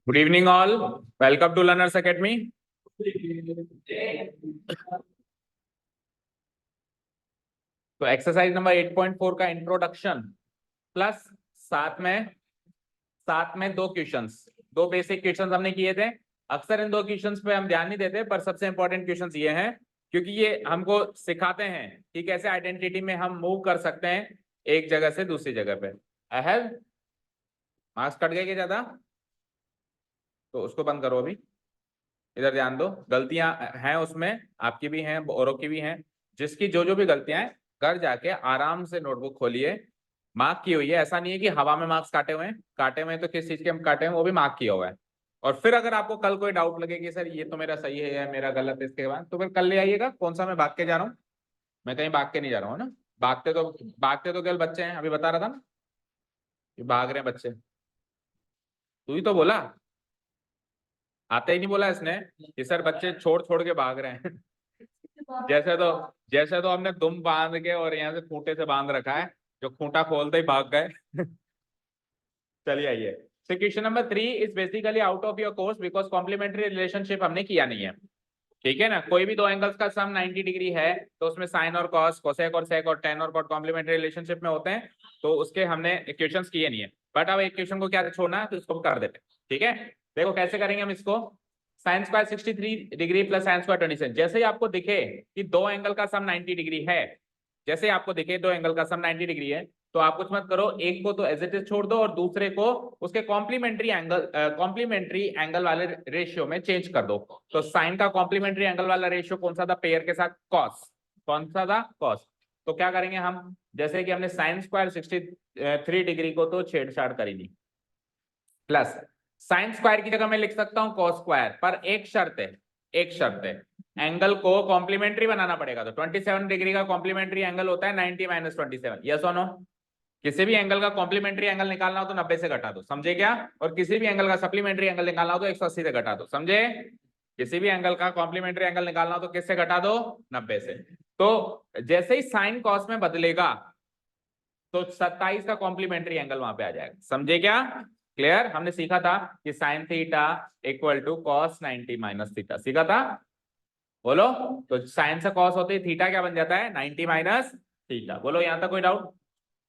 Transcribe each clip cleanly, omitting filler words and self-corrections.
Good evening all. Welcome to Learners Academy. तो exercise number 8.4 का introduction plus साथ में दो क्वेश्चंस, दो बेसिक क्वेश्चंस हमने किए थे। अक्सर इन दो क्वेश्चंस पे हम ध्यान नहीं देते, पर सबसे इंपॉर्टेंट क्वेश्चंस ये हैं क्योंकि ये हमको सिखाते हैं कि कैसे आइडेंटिटी में हम मूव कर सकते हैं एक जगह से दूसरी जगह पे। अहद मार्क्स कट गए क्या ज्यादा? तो उसको बंद करो, अभी इधर ध्यान दो। गलतियां हैं उसमें, आपकी भी हैं, औरों की भी हैं। जिसकी जो जो भी गलतियां हैं, घर जाके आराम से नोटबुक खोलिए, मार्क की हुई है। ऐसा नहीं है कि हवा में मार्क्स काटे हुए हैं। काटे हुए हैं तो किस चीज के हम काटे हैं, वो भी मार्क किया हुआ है। और फिर अगर आपको कल कोई डाउट लगे कि सर ये तो मेरा सही है या मेरा गलत है, इसके बाद तो फिर कल ले आइएगा। कौन सा मैं भाग के जा रहा हूँ? मैं कहीं भाग के नहीं जा रहा हूँ ना। भागते तो केवल बच्चे हैं, अभी बता रहा था ना, ये भाग रहे हैं बच्चे। तू ही तो बोला, आते ही नहीं बोला इसने कि सर बच्चे छोड़ छोड़ के भाग रहे हैं। जैसे तो हमने दुम बांध के और यहाँ से खूंटे से बांध रखा है, जो खूंटा खोलते ही भाग गए। चलिए आइए। So question number 3 is basically out of your course because complementary relationship हमने किया नहीं है। ठीक है ना। कोई भी दो एंगल्स का सम 90 डिग्री है तो उसमें साइन और कॉस, कोसेक और सेक और टेन और कॉट कॉम्प्लीमेंट्री रिलेशनशिप में होते हैं। तो उसके हमने इक्वेशंस किए नहीं है, बट अब एक क्वेश्चन को क्या छोड़ना है तो इसको कर देते हैं। ठीक है, देखो कैसे करेंगे हम इसको। Sign square 63 degree plus sine square 26। जैसे ही आपको दिखे कि दो एंगल का सम 90 डिग्री है, जैसे आपको दिखे दो एंगल का सम 90 डिग्री है, तो आप कुछ मत करो, एक को तो एज इट इज छोड़ दो और दूसरे को उसके कॉम्प्लीमेंट्री एंगल वाले रेशियो में चेंज कर दो। तो साइन का कॉम्प्लीमेंट्री एंगल वाला रेशियो कौन सा था? पेयर के साथ कॉस। कौन सा था? कॉस। तो क्या करेंगे हम, जैसे कि हमने साइन स्क्वायर 63 डिग्री को तो छेड़छाड़ करी नहीं, प्लस साइन स्क्वायर की जगह मैं लिख सकता हूं कॉस स्क्वायर, पर एक शर्त है, एंगल को कॉम्प्लीमेंट्री बनाना पड़ेगा। तो 27 डिग्री का कॉम्प्लीमेंट्री एंगल होता है 90 माइनस 27। यस और नो? किसी भी एंगल का कॉम्प्लीमेंट्री एंगल निकालना हो तो 90 से घटा दो, समझे क्या? और किसी भी एंगल का सप्लीमेंट्री एंगल निकालना हो तो 180 से घटा दो, समझे? किसी भी एंगल का कॉम्प्लीमेंट्री एंगल निकालना हो तो किससे घटा दो? 90 से। तो जैसे ही साइन कॉस में बदलेगा तो 27 का कॉम्प्लीमेंट्री एंगल वहां पे आ जाएगा, समझे क्या? क्लियर? हमने सीखा था कि sine theta equal to cos 90 minus theta, सीखा था? बोलो। तो साइन से कॉस होते ही थीटा क्या बन जाता है? 90 माइनस थीटा। बोलो, यहां तक कोई डाउट?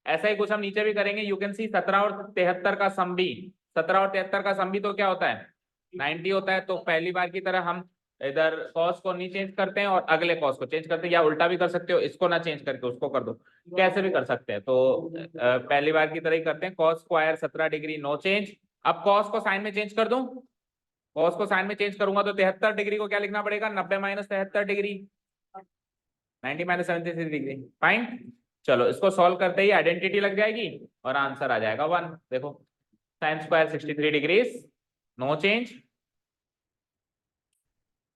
ऐसा ही कुछ हम नीचे भी करेंगे। यू कैन सी 17 और 73 का सम भी, 17 और 73 का सम भी तो क्या होता है? 90 होता है। तो पहली बार की तरह हम इधर कॉस को नहीं चेंज करते हैं और अगले कॉस को चेंज करते हैं, या उल्टा भी कर सकते हो, इसको ना चेंज करके उसको कर दो, कैसे भी कर सकते हैं। तो पहली बार की तरह ही करते हैं। Cos square 17 degree no change. अब कॉस को साइन में चेंज कर दूं, कॉस को साइन में चेंज करूंगा तो 73 डिग्री को क्या लिखना पड़ेगा? 90 minus 73 degree, 90 minus 73 degree. Fine. चलो इसको सॉल्व करते ही आइडेंटिटी लग जाएगी और आंसर आ जाएगा 1। देखो, sine square 63 degrees no change,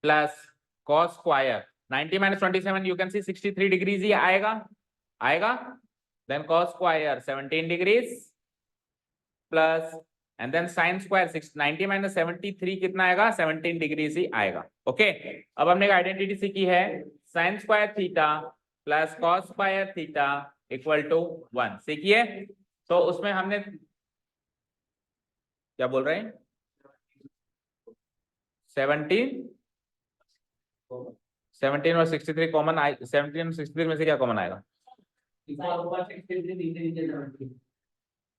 plus cos square 90 minus 27, you can see 63 degrees ही आएगा। Then cos square 17 degrees plus and then sine square 90 minus 73 कितना आएगा? 17 डिग्रीज ही आएगा। ओके, अब हमने एक आइडेंटिटी सीखी है, sine square theta plus cos square theta equal to 1, सीखिए। तो उसमें हमने क्या बोल रहे हैं? 17 और 63 कॉमन 17 और 63 में से क्या कॉमन आएगा?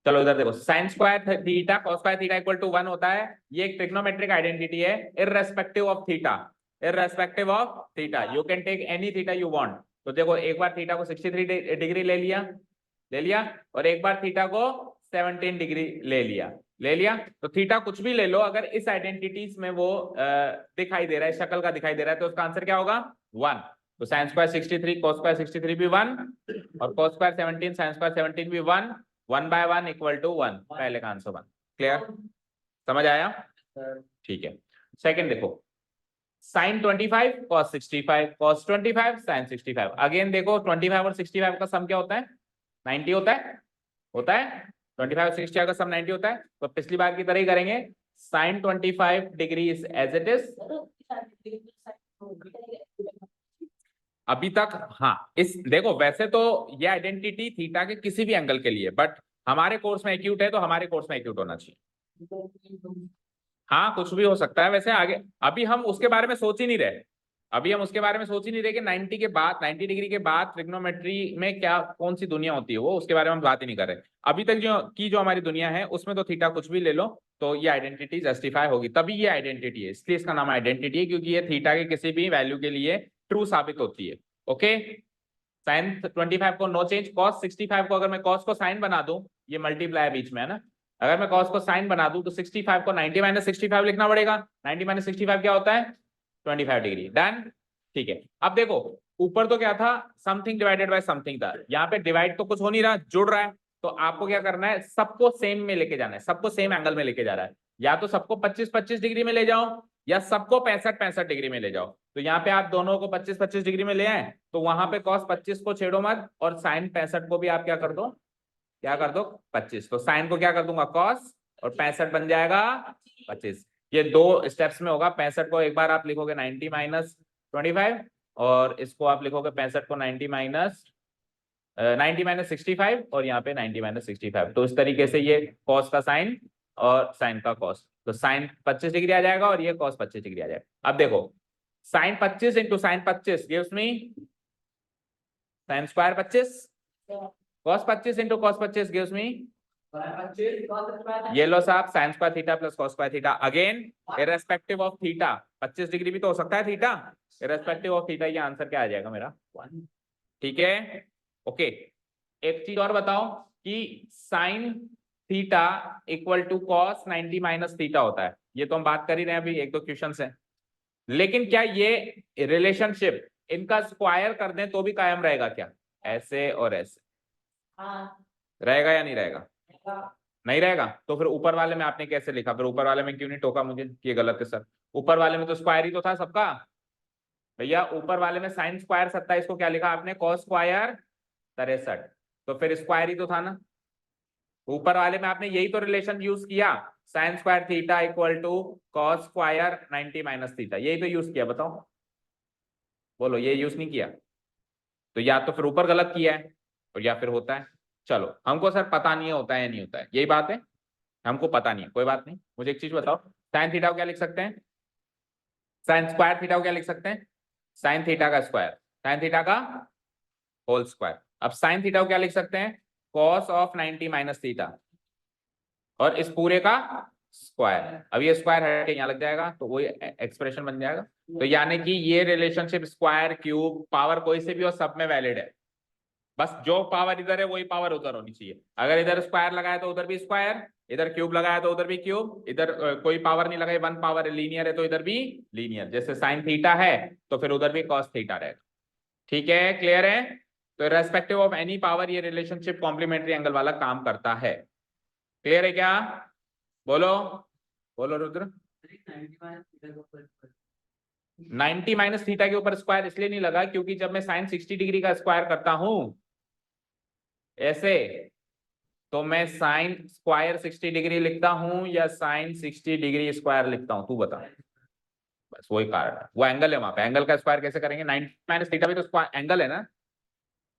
चलो इधर देखो, sine square theta cos square theta equal to 1 होता है। ये एक ट्रिग्नोमेट्रिक आइडेंटिटी है, irrespective of theta. Irrespective of theta you can take any theta you want. तो देखो, एक बार थीटा को 63 डिग्री ले लिया और एक बार थीटा को 17 डिग्री ले लिया। तो थीटा कुछ भी ले लो, अगर इस आइडेंटिटीज में वो दिखाई दे रहा है, शक्ल का दिखाई दे रहा है, तो उसका आंसर क्या होगा? 1। तो साइन स्क्वायर 63 कॉस स्क्वायर 63 भी 1 और कॉस स्क्वायर 17 साइन स्क्वायर 17 भी 1, 1 बाय 1 इक्वल टू 1। पहले का आंसर 1। क्लियर? समझ आया? ठीक है। सेकंड देखो, sine 25 cos 65 cos 25 sine 65। Again देखो, 25 और 65 का सम क्या होता है? 90 होता है। 25 और 65 का सम 90 होता है। तो पिछली बार की तरह ही करेंगे, sine 25 degree as it is अभी तक। हाँ, इस देखो, वैसे तो ये आइडेंटिटी थीटा के किसी भी एंगल के लिए, बट हमारे कोर्स में एक्यूट है तो हमारे कोर्स में एक्यूट होना चाहिए। हाँ कुछ भी हो सकता है वैसे आगे, अभी हम उसके बारे में सोच ही नहीं रहे। अभी हम उसके बारे में सोच ही नहीं रहे कि 90 के बाद, 90 डिग्री के बाद ट्रिग्नोमेट्री में क्या कौन सी दुनिया होती है, वो उसके बारे में हम बात ही नहीं कर रहे। अभी तक जो हमारी दुनिया है उसमें तो थीटा कुछ भी ले लो तो ये आइडेंटिटी जस्टिफाई होगी, तभी ये आइडेंटिटी है, इसलिए इसका नाम आइडेंटिटी है, क्योंकि ये थीटा के किसी भी वैल्यू के लिए ट्रू साबित होती है। ओके, साइन 25 को नो चेंज, कॉस 65 को अगर मैं कॉस को साइन बना दूं, ये मल्टीप्लाई बीच में है ना, अगर मैं cos को साइन बना दूं तो 65 को 90 माइनस 65 लिखना पड़ेगा। 90 माइनस 65 क्या होता है? 25 डिग्री। डन, ठीक है। अब देखो ऊपर तो क्या था, समथिंग डिवाइडेड बाय समथिंग था, यहाँ पे डिवाइड तो कुछ हो नहीं रहा, जुड़ रहा है। तो आपको क्या करना है, सबको सेम में लेके जाना है, सबको सेम एंगल में लेके जा रहा है। या तो सबको 25-25 डिग्री में ले जाओ, या सबको 65-65 डिग्री में ले जाओ। तो यहाँ पे आप दोनों को 25-25 डिग्री में ले आए, तो वहां पे cos 25 को छेड़ो मत, और साइन 65 को भी आप क्या कर दो, क्या कर दो 25। तो साइन को क्या कर दूंगा cos, और 65 बन जाएगा 25। ये दो स्टेप्स में होगा। 65 को एक बार आप लिखोगे 90 माइनस 25, और इसको आप लिखोगे 65 को 90 माइनस 65, और यहाँ पे 90 माइनस 65। तो इस तरीके से ये cos का साइन और साइन का cos, तो साइन 25 डिग्री आ जाएगा और ये cos 25 डिग्री आ जाएगा। अब देखो sine 25 into sine 25 gives me sine square 25, cos 25 into cos 25 gives me, ये लो साहब sine square theta plus cos square theta, again irrespective of theta. 25 degree भी तो हो सकता है थीटा, इररेस्पेक्टिव ऑफ थीटा, ये आंसर क्या आ जाएगा मेरा 1। ठीक है, ओके। एक चीज और बताओ कि sine theta equal to cos 90 minus theta होता है, ये तो हम बात कर ही रहे हैं अभी, एक दो क्वेश्चन है। लेकिन क्या ये रिलेशनशिप इनका स्क्वायर कर दें तो भी कायम रहेगा क्या? ऐसे और ऐसे रहेगा या नहीं रहेगा? नहीं रहेगा। तो फिर ऊपर वाले में आपने कैसे लिखा, फिर ऊपर वाले में क्यों नहीं टोका मुझे कि ये गलत है सर? ऊपर वाले में तो स्क्वायर ही तो था सबका भैया। ऊपर वाले में साइन स्क्वायर 27 को क्या लिखा आपने, cos स्क्वायर 63, तो फिर स्क्वायर ही तो था ना। ऊपर वाले में आपने यही तो रिलेशन यूज किया, sine square theta equal to cos square 90 minus theta, यही तो यूज किया। बताओ, बोलो, ये यूज नहीं किया? तो या तो फिर ऊपर गलत किया है और या फिर होता है। चलो हमको सर पता नहीं है होता है या नहीं होता है, यही बात है, हमको पता नहीं है, कोई बात नहीं। मुझे एक चीज बताओ, साइन थीटा को क्या लिख सकते हैं, साइन स्क्वायर थीटा को क्या लिख सकते हैं, साइन थीटा का स्क्वायर, साइन थीटा का होल स्क्वायर। अब साइन थीटा को क्या लिख सकते हैं, cos ऑफ 90 माइनस थीटा, और इस पूरे का स्क्वायर। अब ये स्क्वायर हट के यहाँ लग जाएगा तो वही एक्सप्रेशन बन जाएगा। तो यानी कि ये रिलेशनशिप स्क्वायर क्यूब पावर कोई से भी हो, सब में वैलिड है। बस जो पावर इधर है वही पावर उधर होनी चाहिए। अगर इधर स्क्वायर लगाया तो उधर भी स्क्वायर, इधर क्यूब लगाया तो उधर भी क्यूब, इधर कोई पावर नहीं लगाई, वन पावर लीनियर है तो इधर भी लीनियर। जैसे साइन थीटा है तो फिर उधर भी cos थीटा रहेगा। ठीक है, क्लियर है? तो रेस्पेक्टिव ऑफ एनी पावर ये रिलेशनशिप कॉम्प्लीमेंट्री एंगल वाला काम करता है। क्लियर है क्या? बोलो बोलो रुद्र। 90 माइनस थीटा के ऊपर स्क्वायर इसलिए नहीं लगा क्योंकि जब मैं साइन 60 डिग्री का स्क्वायर करता हूं ऐसे, तो मैं साइन स्क्वायर 60 डिग्री लिखता हूं या साइन 60 डिग्री स्क्वायर लिखता हूं, तू बता। बस वही कारण है, वो एंगल है वहां पे। एंगल का स्क्वायर कैसे करेंगे? 90 माइनस थीटा भी तो एंगल है ना,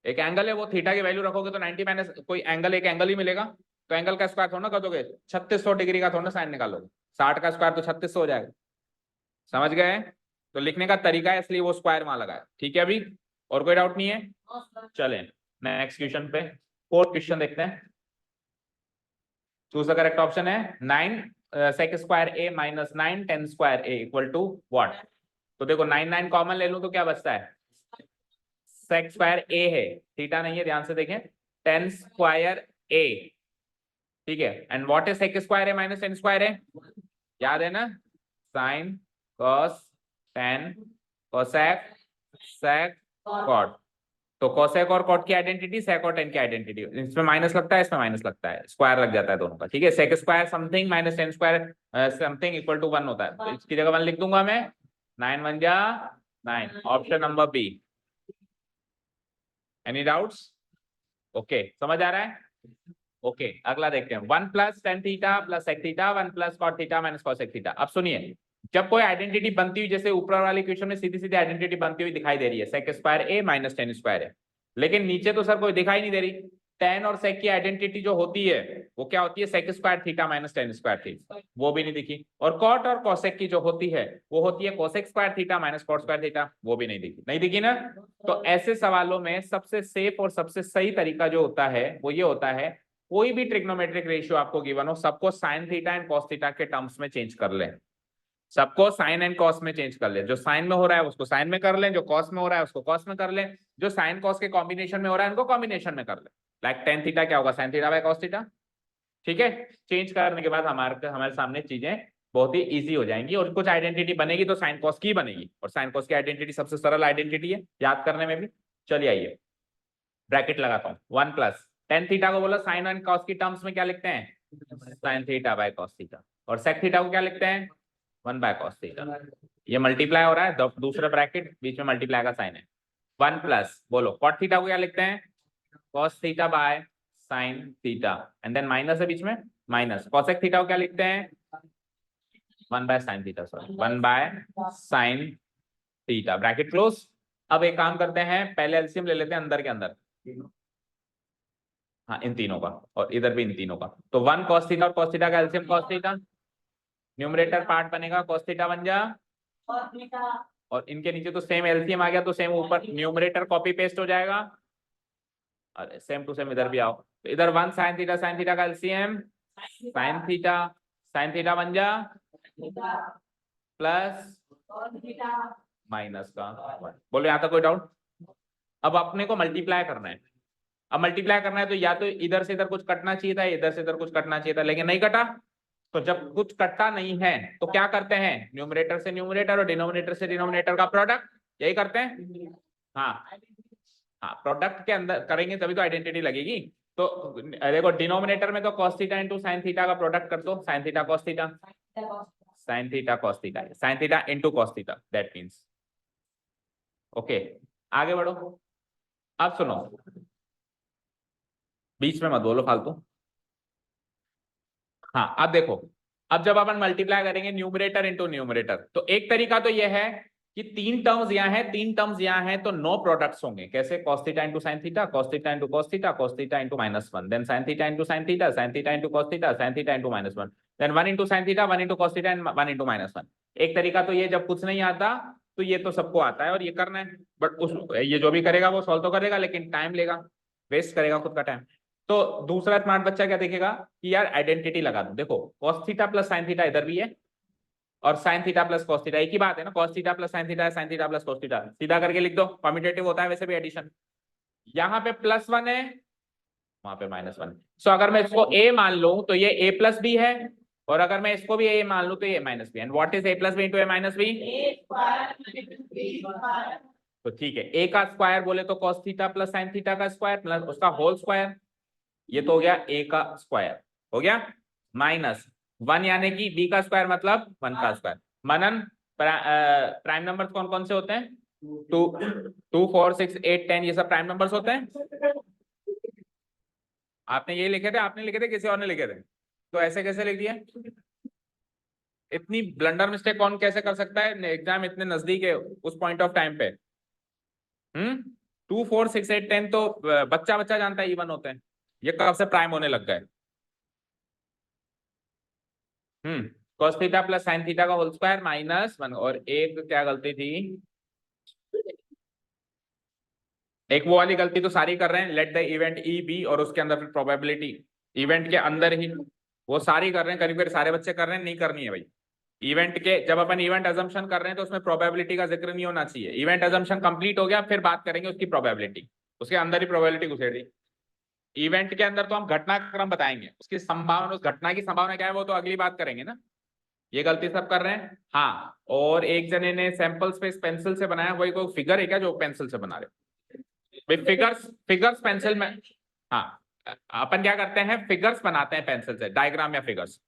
एक एंगल है, वो थीटा की वैल्यू रखोगे तो 90 माइनस कोई एंगल, एक एंगल ही मिलेगा। तो एंगल का स्क्वायर थोड़ा ना कर दोगे, 3600 डिग्री का थोड़ा ना साइन निकालोगे, 60 का स्क्वायर तो 3600 हो जाएगा। समझ गए? तो लिखने का तरीका है, इसलिए वो स्क्वायर वहां लगा है। ठीक है अभी, और कोई डाउट नहीं है? चलें नेक्स्ट क्वेश्चन पे, फोर्थ क्वेश्चन देखते हैं। चूज द करेक्ट ऑप्शन है 9 sec square a minus 9 10 square a equal to what? तो देखो 9 कॉमन ले लूं तो क्या बचता है, sec स्क्वायर a है, थीटा नहीं है, ध्यान से देखें, 10 स्क्वायर a। ठीक है, and what is sec square a minus 10 square a? याद है ना, sign cos tan cosec sec cot। तो cosec और cot की आइडेंटिटी, sec और tan की आइडेंटिटी, इसमें माइनस लगता है, इसमें माइनस लगता है, स्क्वायर लग जाता है दोनों का। ठीक है, sec square something minus tan square something equal to 1 होता है, तो इसकी जगह 1 लिख दूंगा मैं, 9 1 जा 9, option number B. Any doubts? Okay, समझ आ रहा है? ओके, अगला देखते हैं, 1 plus tan theta plus sec theta 1 plus cot theta minus cosec theta. अब सुनिए, जब कोई आइडेंटिटी बनती हुई, जैसे ऊपर वाले क्वेश्चन में सीधी सीधी आइडेंटिटी बनती हुई दिखाई दे रही है, सेक स्क्वायर ए माइनस टेन स्क्वायर है, लेकिन नीचे तो सर कोई दिखाई नहीं दे रही, tan और sec की आइडेंटिटी जो होती है वो क्या होती है, sec square theta minus tan square theta, वो भी नहीं दिखी। और cot और cosec की जो होती है वो होती है cosec square theta minus cot square theta, वो भी नहीं दिखी, नहीं दिखी ना। तो ऐसे सवालों में सबसे सेफ और सबसे सही तरीका जो होता है वो ये होता है, कोई भी ट्रिग्नोमेट्रिक रेशियो आपको गिवन हो, सबको sin theta and cos theta के टर्म्स में चेंज कर लें, सबको साइन एंड कॉस में चेंज कर लें। जो साइन में हो रहा है उसको साइन में कर लें, जो कॉस में हो रहा है उसको कॉस में कर लें, जो साइन कॉस के कॉम्बिनेशन में हो रहा है उनको कॉम्बिनेशन में कर लें। लाइक टेन थीटा क्या होगा, sign theta by cos theta. ठीक है, चेंज करने के बाद हमारे सामने चीजें बहुत ही इजी हो जाएंगी और कुछ आइडेंटिटी बनेगी तो साइन कॉस की बनेगी, और साइन कॉस की आइडेंटिटी सबसे सरल आइडेंटिटी है याद करने में भी। चलिए आइए ब्रैकेट लगाता हूँ, 1 प्लस टेन थीटा को बोला साइन एंड कॉस की टर्म्स में क्या लिखते हैं, sine theta by cos theta, और सेक थीटा को क्या लिखते हैं, 1 बाय कॉस थीटा। ये मल्टीप्लाई हो रहा है, दूसरा ब्रैकेट बीच में मल्टीप्लाई का साइन है। 1 प्लस बोलो कॉट थीटा को क्या लिखते हैं, cos theta by sine theta, and then minus है बीच में, माइनस कॉसेक थीटा को क्या लिखते हैं, 1 bye sine theta, sorry 1 bye sine theta, bracket close. अब एक काम करते हैं, पहले एलसीएम ले लेते हैं अंदर के अंदर, हाँ इन तीनों का और इधर भी इन तीनों का। तो 1 cos थीटा और cos थीटा का LCM cos theta, numerator part बनेगा cos थीटा बन जा, और इनके नीचे तो सेम एलसीएम आ गया तो सेम ऊपर न्यूमरेटर कॉपी पेस्ट हो जाएगा, अरे सेम टू सेम इधर भी आओ, तो इधर 1 sin थीटा का एलसीएम sin थीटा बन जा प्लस माइनस का, बोलो यहाँ तक कोई डाउट। अब अपने को मल्टीप्लाई करना है, अब मल्टीप्लाई करना है तो या तो इधर से इधर कुछ कटना चाहिए था, इधर से इधर कुछ कटना चाहिए था, लेकिन नहीं कटा। तो जब कुछ कटता नहीं है तो क्या करते हैं, न्यूमरेटर से न्यूमरेटर और डिनोमिनेटर से डिनोमिनेटर का प्रोडक्ट, यही करते हैं। हाँ हाँ, प्रोडक्ट के अंदर करेंगे तभी तो आइडेंटिटी लगेगी। तो देखो डिनोमिनेटर में तो cos theta into sine theta का प्रोडक्ट कर दो, sign theta cos theta, sign theta cos theta, sign theta into cos theta, that means okay. आगे बढ़ो, अब सुनो, बीच में मत बोलो फालतू। हाँ अब देखो, अब जब अपन मल्टीप्लाई करेंगे न्यूमरेटर इंटू न्यूमरेटर, तो एक तरीका तो यह है कि 3 टर्म्स यहाँ है 3 टर्म्स यहाँ है तो 9 प्रोडक्ट्स होंगे। कैसे, cos theta into sine theta, cos theta into cos theta, cos theta into -1, then sin theta into sine theta, sin theta into cos theta, sin theta into -1, then 1 into sine theta, 1 into cos theta and 1 into -1। एक तरीका तो ये, जब कुछ नहीं आता तो ये तो सबको आता है और ये करना है, बट उस ये जो भी करेगा वो सॉल्व तो करेगा लेकिन टाइम लेगा, वेस्ट करेगा खुद का टाइम। तो दूसरा स्मार्ट बच्चा क्या देखेगा कि यार आइडेंटिटी लगा दो, देखो cos theta plus sin theta इधर भी है और sin theta plus cos theta एक ही बात है ना, cos theta plus sin theta है, sin theta plus cos theta, सीधा करके लिख दो, कम्यूटेटिव होता है वैसे भी एडिशन। यहाँ पे +1 है, वहां पे -1, सो अगर मैं इसको a मान लूं तो ये a प्लस बी है, और अगर मैं इसको भी a मान लूं तो ये minus B, and what is a plus B into a minus B, तो ठीक है, a का स्क्वायर बोले तो cos theta plus sin theta का स्क्वायर प्लस उसका होल स्क्वायर, ये तो हो गया a का स्क्वायर, हो गया -1 यानी कि b का स्क्वायर मतलब 1 का स्क्वायर। मनन प्राइम नंबर्स कौन कौन से होते हैं, 2 2 4 6 8 10, ये सब प्राइम नंबर्स होते हैं। आपने ये लिखे थे, आपने लिखे थे, किसी और ने लिखे थे, तो ऐसे कैसे लिख दिया, इतनी ब्लंडर मिस्टेक कौन कैसे कर सकता है, एग्जाम इतने नजदीक है उस पॉइंट ऑफ टाइम पे। 2 4 6 8 10 तो बच्चा बच्चा जानता है इवन होते हैं, ये कब से प्राइम होने लग गए। cos theta plus sin theta का होल स्क्वायर -1, और एक क्या गलती थी, एक वो वाली गलती तो सारी कर रहे हैं, let the event E B और उसके अंदर फिर प्रोबेबिलिटी, इवेंट के अंदर ही वो सारी कर रहे हैं, करीब करीब सारे बच्चे कर रहे हैं, नहीं करनी है भाई। इवेंट के जब अपन इवेंट अजम्पशन कर रहे हैं तो उसमें प्रोबेबिलिटी का जिक्र नहीं होना चाहिए, इवेंट अजम्पशन कंप्लीट हो गया फिर बात करेंगे उसकी प्रोबेबिलिटी, उसके अंदर ही प्रोबेबिलिटी घुसेड़ दी। इवेंट के अंदर तो हम घटनाक्रम बताएंगे, उसकी संभावना, उस घटना की संभावना क्या है वो तो अगली बात करेंगे ना, ये गलती सब कर रहे हैं। हाँ, और एक जने ने सैंपल स्पेस पेंसिल से बनाया, वही कोई फिगर है क्या जो पेंसिल से बना रहे, फिगर्स फिगर्स पेंसिल में, हाँ अपन क्या करते हैं, फिगर्स बनाते हैं पेंसिल से, डायग्राम या फिगर्स,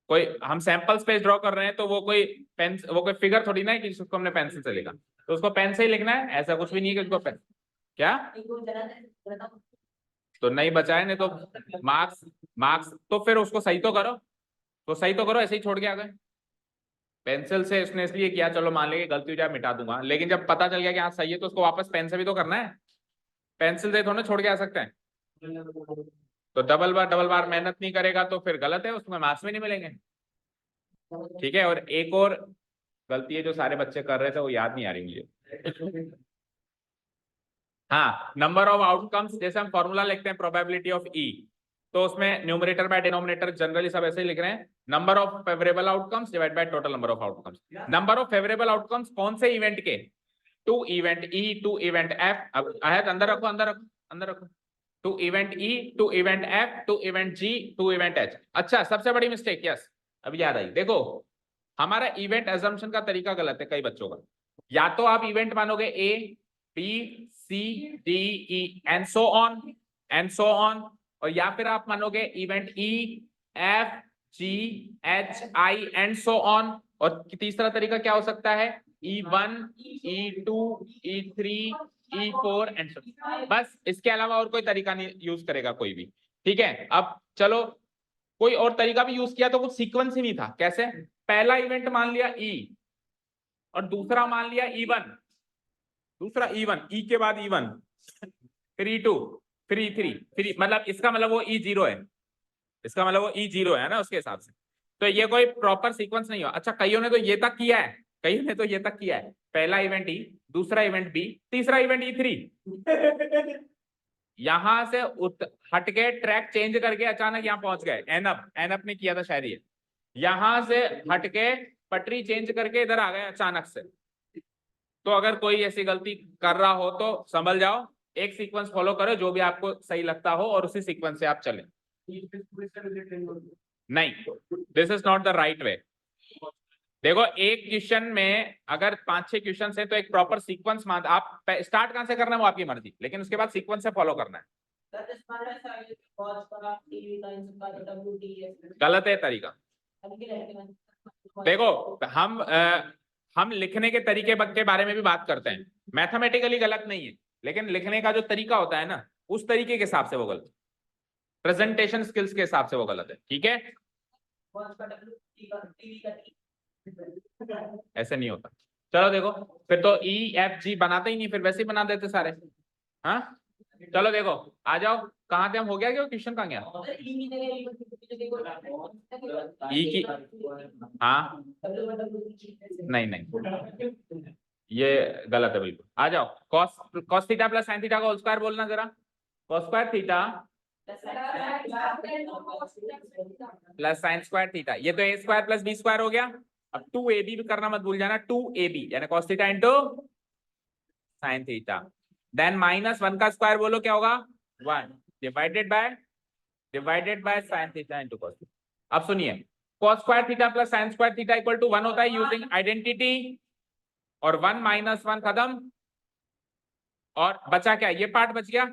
कोई हम सैंपल स्पेस ड्रॉ कर रहे हैं तो वो कोई वो कोई फिगर थोड़ी ना है कि उसको हमने पेंसिल से लिखा, तो उसको पेन से ही लिखना है, ऐसा कुछ भी नहीं है कि उसको पेन, क्या तो नहीं बचाए, नहीं तो मार्क्स मार्क्स तो फिर उसको सही तो करो, तो सही तो करो, ऐसे ही छोड़ के आ गए। पेंसिल से उसने इसलिए किया, चलो मान लीजिए गलती हो जाए मिटा दूंगा, लेकिन जब पता चल गया कि हाँ सही है तो उसको वापस पेन से भी तो करना है, पेंसिल से थोड़ा छोड़ के आ सकते हैं। तो डबल बार मेहनत नहीं करेगा तो फिर गलत है, उसमें मार्क्स भी नहीं मिलेंगे। ठीक है, और एक और गलती है जो सारे बच्चे कर रहे थे, वो याद नहीं आ रही मुझे। हाँ, नंबर ऑफ आउटकम्स, जैसे हम फॉर्मूला लिखते हैं प्रोबेबिलिटी ऑफ ई, तो उसमें न्यूमरेटर बाय डिनोमिनेटर जनरली सब ऐसे ही लिख रहे हैं, number of favourable outcomes divide by total number of outcomes. Number of favourable outcomes कौन से इवेंट के? To event E, to event F. अब आयत अंदर रखो, अंदर रखो, अंदर रखो। To event E, to event F, to event G, to event H. अच्छा, सबसे बड़ी मिस्टेक, यस अभी याद आई, देखो हमारा इवेंट एजम्पशन का तरीका गलत है कई बच्चों का। या तो आप इवेंट मानोगे A B C D E and so on, and so on, और या फिर आप मानोगे event E F G H I and so on. और तीसरा तरीका क्या हो सकता है? E1 E2 E3 E4 and so. बस इसके अलावा और कोई तरीका नहीं यूज करेगा कोई भी। ठीक है, अब चलो कोई और तरीका भी यूज किया तो कुछ सीक्वेंस ही नहीं था। कैसे? पहला इवेंट मान लिया E और दूसरा मान लिया E1, दूसरा E1, E के बाद E1, फिर E2, फिर E3, फिर मतलब इसका मतलब वो E0 है, इसका मतलब वो E0 है ना उसके हिसाब से। तो ये कोई प्रॉपर सीक्वेंस नहीं हुआ। अच्छा, कईयों ने तो ये तक किया है, कईयों ने तो ये तक किया है, पहला इवेंट E, दूसरा इवेंट B, तीसरा इवेंट E3। यहां से हट के ट्रैक चेंज करके अचानक यहाँ पहुंच गए। एनअप ने किया था शायद ये, यहां से हट के पटरी चेंज करके इधर आ गए अचानक से। तो अगर कोई ऐसी गलती कर रहा हो तो संभल जाओ, एक सीक्वेंस फॉलो करो जो भी आपको सही लगता हो और उसी सीक्वेंस से आप चलें। नहीं, this is not the right way. देखो एक क्वेश्चन में अगर 5-6 क्वेश्चन है तो एक प्रॉपर सीक्वेंस मान, आप स्टार्ट कहां से करना है वो आपकी मर्जी, लेकिन उसके बाद सीक्वेंस से फॉलो करना है। गलत है तरीका। देखो हम लिखने के तरीके के बारे में भी बात करते हैं, मैथमेटिकली गलत नहीं है, लेकिन लिखने का जो तरीका होता है ना, उस तरीके के हिसाब से वो गलत है, प्रेजेंटेशन स्किल्स के हिसाब से वो गलत है। ठीक है, ऐसे नहीं होता। चलो देखो, फिर तो ई एफ जी बनाते ही नहीं, फिर वैसे ही बना देते सारे। हाँ चलो देखो, आ जाओ, कहाँ थे हम? हो गया क्या क्वेश्चन? कहाँ गया? ई की, हाँ नहीं नहीं, ये गलत है बिल्कुल। आ जाओ, cos cos theta plus sine theta का होल स्क्वायर बोलना जरा। Cos square theta plus sine square theta, ये तो A square plus B square हो गया। अब 2ab भी करना मत भूल जाना, 2ab यानी cos theta into sine theta. Then -1 का स्क्वायर बोलो क्या होगा? 1 divided by sine theta into cos. अब सुनिए, cos square theta plus sine square theta equal to 1 होता है यूजिंग आइडेंटिटी, और 1 - 1 खत्म, और बचा क्या? ये पार्ट बच गया।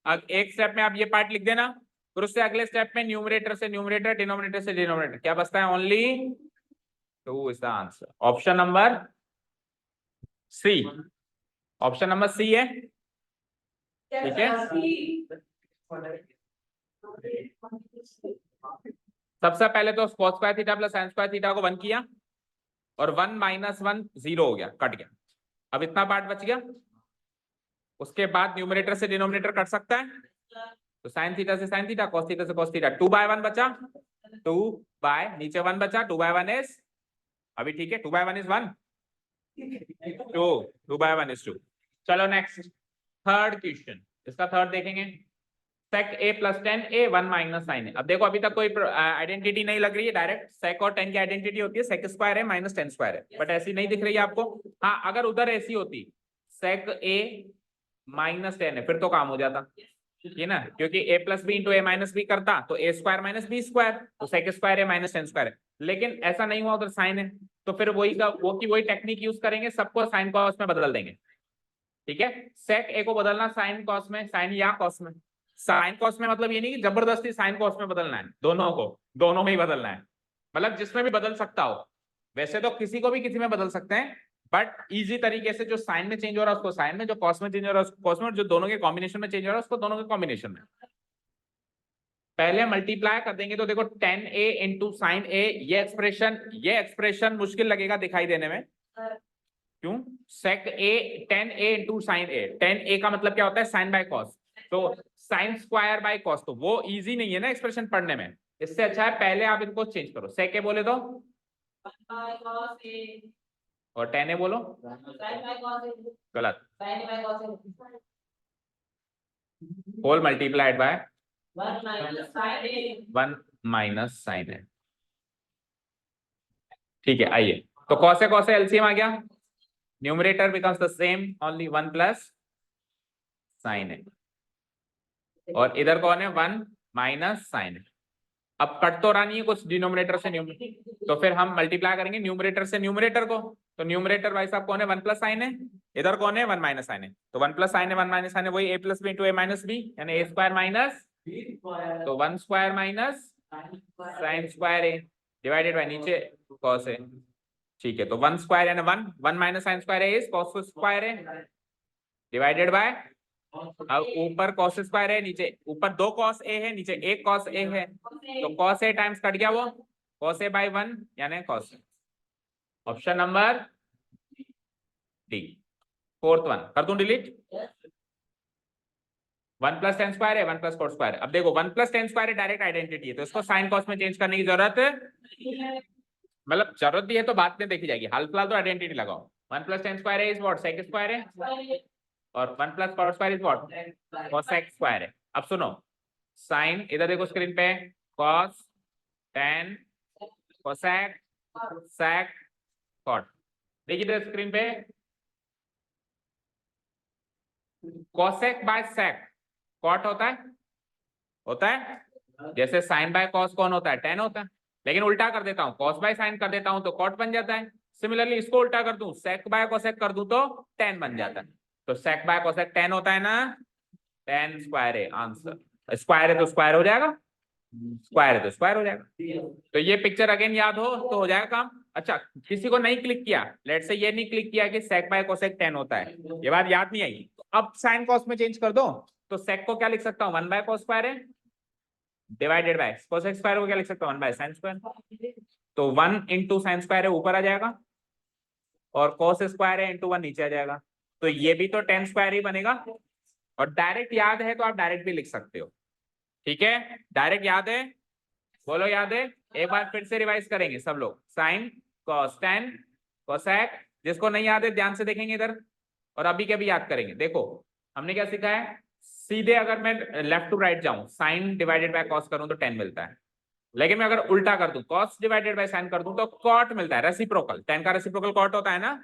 अब एक स्टेप में आप ये पार्ट लिख देना, फिर उससे अगले स्टेप में न्यूमरेटर से न्यूमरेटर, डिनोमिनेटर से डिनोमिनेटर, क्या बचता है? Only 2 is the answer. Option number C, option number C है। ठीक है, सबसे पहले तो cos square theta plus sin square theta को 1 किया, और 1 - 1 0 हो गया, कट गया। अब इतना पार्ट बच गया, उसके बाद न्यूमरेटर से डिनोमिनेटर कट सकता है, तो sin थीटा से sin थीटा, cos थीटा से cos थीटा, 2/1 बचा, 2 बाय नीचे 1 बचा, 2/1 इज, अभी ठीक है, 2/1 इज 1, 2/1 इज 2। चलो नेक्स्ट, थर्ड क्वेश्चन, इसका थर्ड देखेंगे। sec a plus 10a 1 minus sin a। अब देखो अभी तक कोई आइडेंटिटी नहीं लग रही है, डायरेक्ट sec और 10 की आइडेंटिटी होती है, sec स्क्वायर है माइनस 10 स्क्वायर है, बट ऐसी नहीं दिख रही है आपको। हाँ, अगर उधर ऐसी होती sec a माइनस 10 है, फिर तो काम हो जाता, ठीक है ना, क्योंकि a plus B into A minus B करता तो a square minus B square, तो sec स्क्वायर है माइनस 10 स्क्वायर है। लेकिन ऐसा नहीं हुआ, उधर साइन है, तो फिर वही का वो की वही टेक्निक यूज करेंगे, सबको साइन कॉस में बदल देंगे। ठीक है, sec a को बदलना साइन कॉस में, साइन या कॉस में। साइन कॉस में मतलब ये नहीं कि जबरदस्ती साइन कॉस में बदलना है, दोनों को दोनों में ही बदलना है, मतलब जिसमें भी बदल सकता हो। वैसे तो किसी को भी किसी में बदल सकते हैं, बट इजी तरीके से जो साइन में चेंज हो रहा है उसको साइन में, जो कॉस में चेंज हो रहा है उसको कॉस में, जो दोनों के कॉम्बिनेशन में चेंज हो रहा है उसको दोनों के कॉम्बिनेशन में। पहले मल्टीप्लाई कर देंगे तो देखो 10a इंटू साइन ए, ये एक्सप्रेशन मुश्किल लगेगा दिखाई देने में, क्यों? sec a 10a into sine A, 10a का मतलब क्या होता है? साइन बाय कॉस, तो साइन स्क्वायर बाय कॉस, तो वो इजी नहीं है ना एक्सप्रेशन पढ़ने में, इससे अच्छा है पहले आप इनको चेंज करो। सेके बोले तो और टेने बोलो गलत, whole multiplied by 1 minus sine है। ठीक है, आइए तो कॉस से एलसीएम आ गया, numerator becomes the same, only 1 plus sign है, और इधर कौन है 1 माइनस साइन है। अब कट तो रहा नहीं है कुछ डिनोमिनेटर से न्यूमरेटर, तो फिर हम मल्टीप्लाई करेंगे न्यूमरेटर से न्यूमरेटर को, तो न्यूमरेटर भाई साहब कौन है 1 प्लस साइन है, इधर कौन है 1 माइनस साइन है, तो 1 प्लस साइन है 1 माइनस साइन है वही a plus B into a minus B, यानी a स्क्वायर माइनस, तो 1 square minus sine square a divided by नीचे cos a। ठीक है, तो 1 स्क्वायर यानी 1 माइनस साइन स्क्वायर है cos स्क्वायर है डिवाइडेड बाय, अब ऊपर cos स्क्वायर है, नीचे ऊपर 2 cos a है, नीचे 1 cos a है, तो cos a टाइम्स कट गया वो cos a बाय 1 यानी cos a। Option number D, fourth one कर दूं डिलीट। 1 प्लस टेन स्क्वायर है 1 प्लस कोट स्क्वायर, अब देखो 1 plus tan square direct identity है, तो इसको साइन कॉस में चेंज करने की जरूरत, मतलब जरूरत भी है तो बात में देखी जाएगी, हाल फिलहाल तो आइडेंटिटी लगाओ। 1 प्लस टेन स्क्वायर है इज व्हाट सेक स्क्वायर है, और 1 plus cos square is what cosec square है। अब सुनो साइन, इधर देखो स्क्रीन पे cos tan cosec sec cot, देखिए इधर स्क्रीन पे कोसेक बाय सेक कॉट होता है, जैसे साइन बाय कॉस कौन होता है टेन होता है, लेकिन उल्टा कर देता हूं कॉस बाय साइन कर देता हूं तो कॉट बन जाता है। सिमिलरली इसको उल्टा कर दूं सेक बाय कोसेक कर दूं तो टेन बन जाता है, तो सेक बाय कोसेक टेन होता है ना, टेन स्क्वायर है आंसर, स्क्वायर है तो स्क्वायर हो जाएगा, स्क्वायर है तो स्क्वायर हो जाएगा। तो ये पिक्चर अगेन याद हो जाएगा काम। अच्छा किसी को नहीं क्लिक किया, लेट से ये नहीं क्लिक किया कि सेक बाय कोसेक टेन होता है, ये बात याद नहीं आई, तो अब साइन कॉस में चेंज कर दो, तो सेक को क्या लिख सकता हूं 1 बाय कॉस स्क्वायर है डिवाइडेड बाय कोसेक स्क्वायर को क्या लिख सकता हूं 1 बाय साइन स्क्वायर, तो 1 इंटू साइन स्क्वायर है ऊपर आ जाएगा और कॉस स्क्वायर है इंटू 1 नीचे आ जाएगा, तो ये भी तो टेन स्क्वायर ही बनेगा, और डायरेक्ट याद है तो आप डायरेक्ट भी लिख सकते हो। ठीक है, डायरेक्ट याद है, बोलो याद है, एक बार फिर से रिवाइज करेंगे सब लोग, साइन कॉस टेन कोसेक, जिसको नहीं याद है ध्यान से देखेंगे इधर, और अभी के भी याद करेंगे। देखो हमने क्या सीखा है, सीधे अगर मैं लेफ्ट टू राइट जाऊं साइन डिवाइडेड बाय कॉस करूं तो टेन मिलता है, लेकिन मैं अगर उल्टा कर दूं कॉस डिवाइडेड बाय साइन कर दूं तो कॉट मिलता है, रेसिप्रोकल, टेन का रेसिप्रोकल कॉट होता है ना।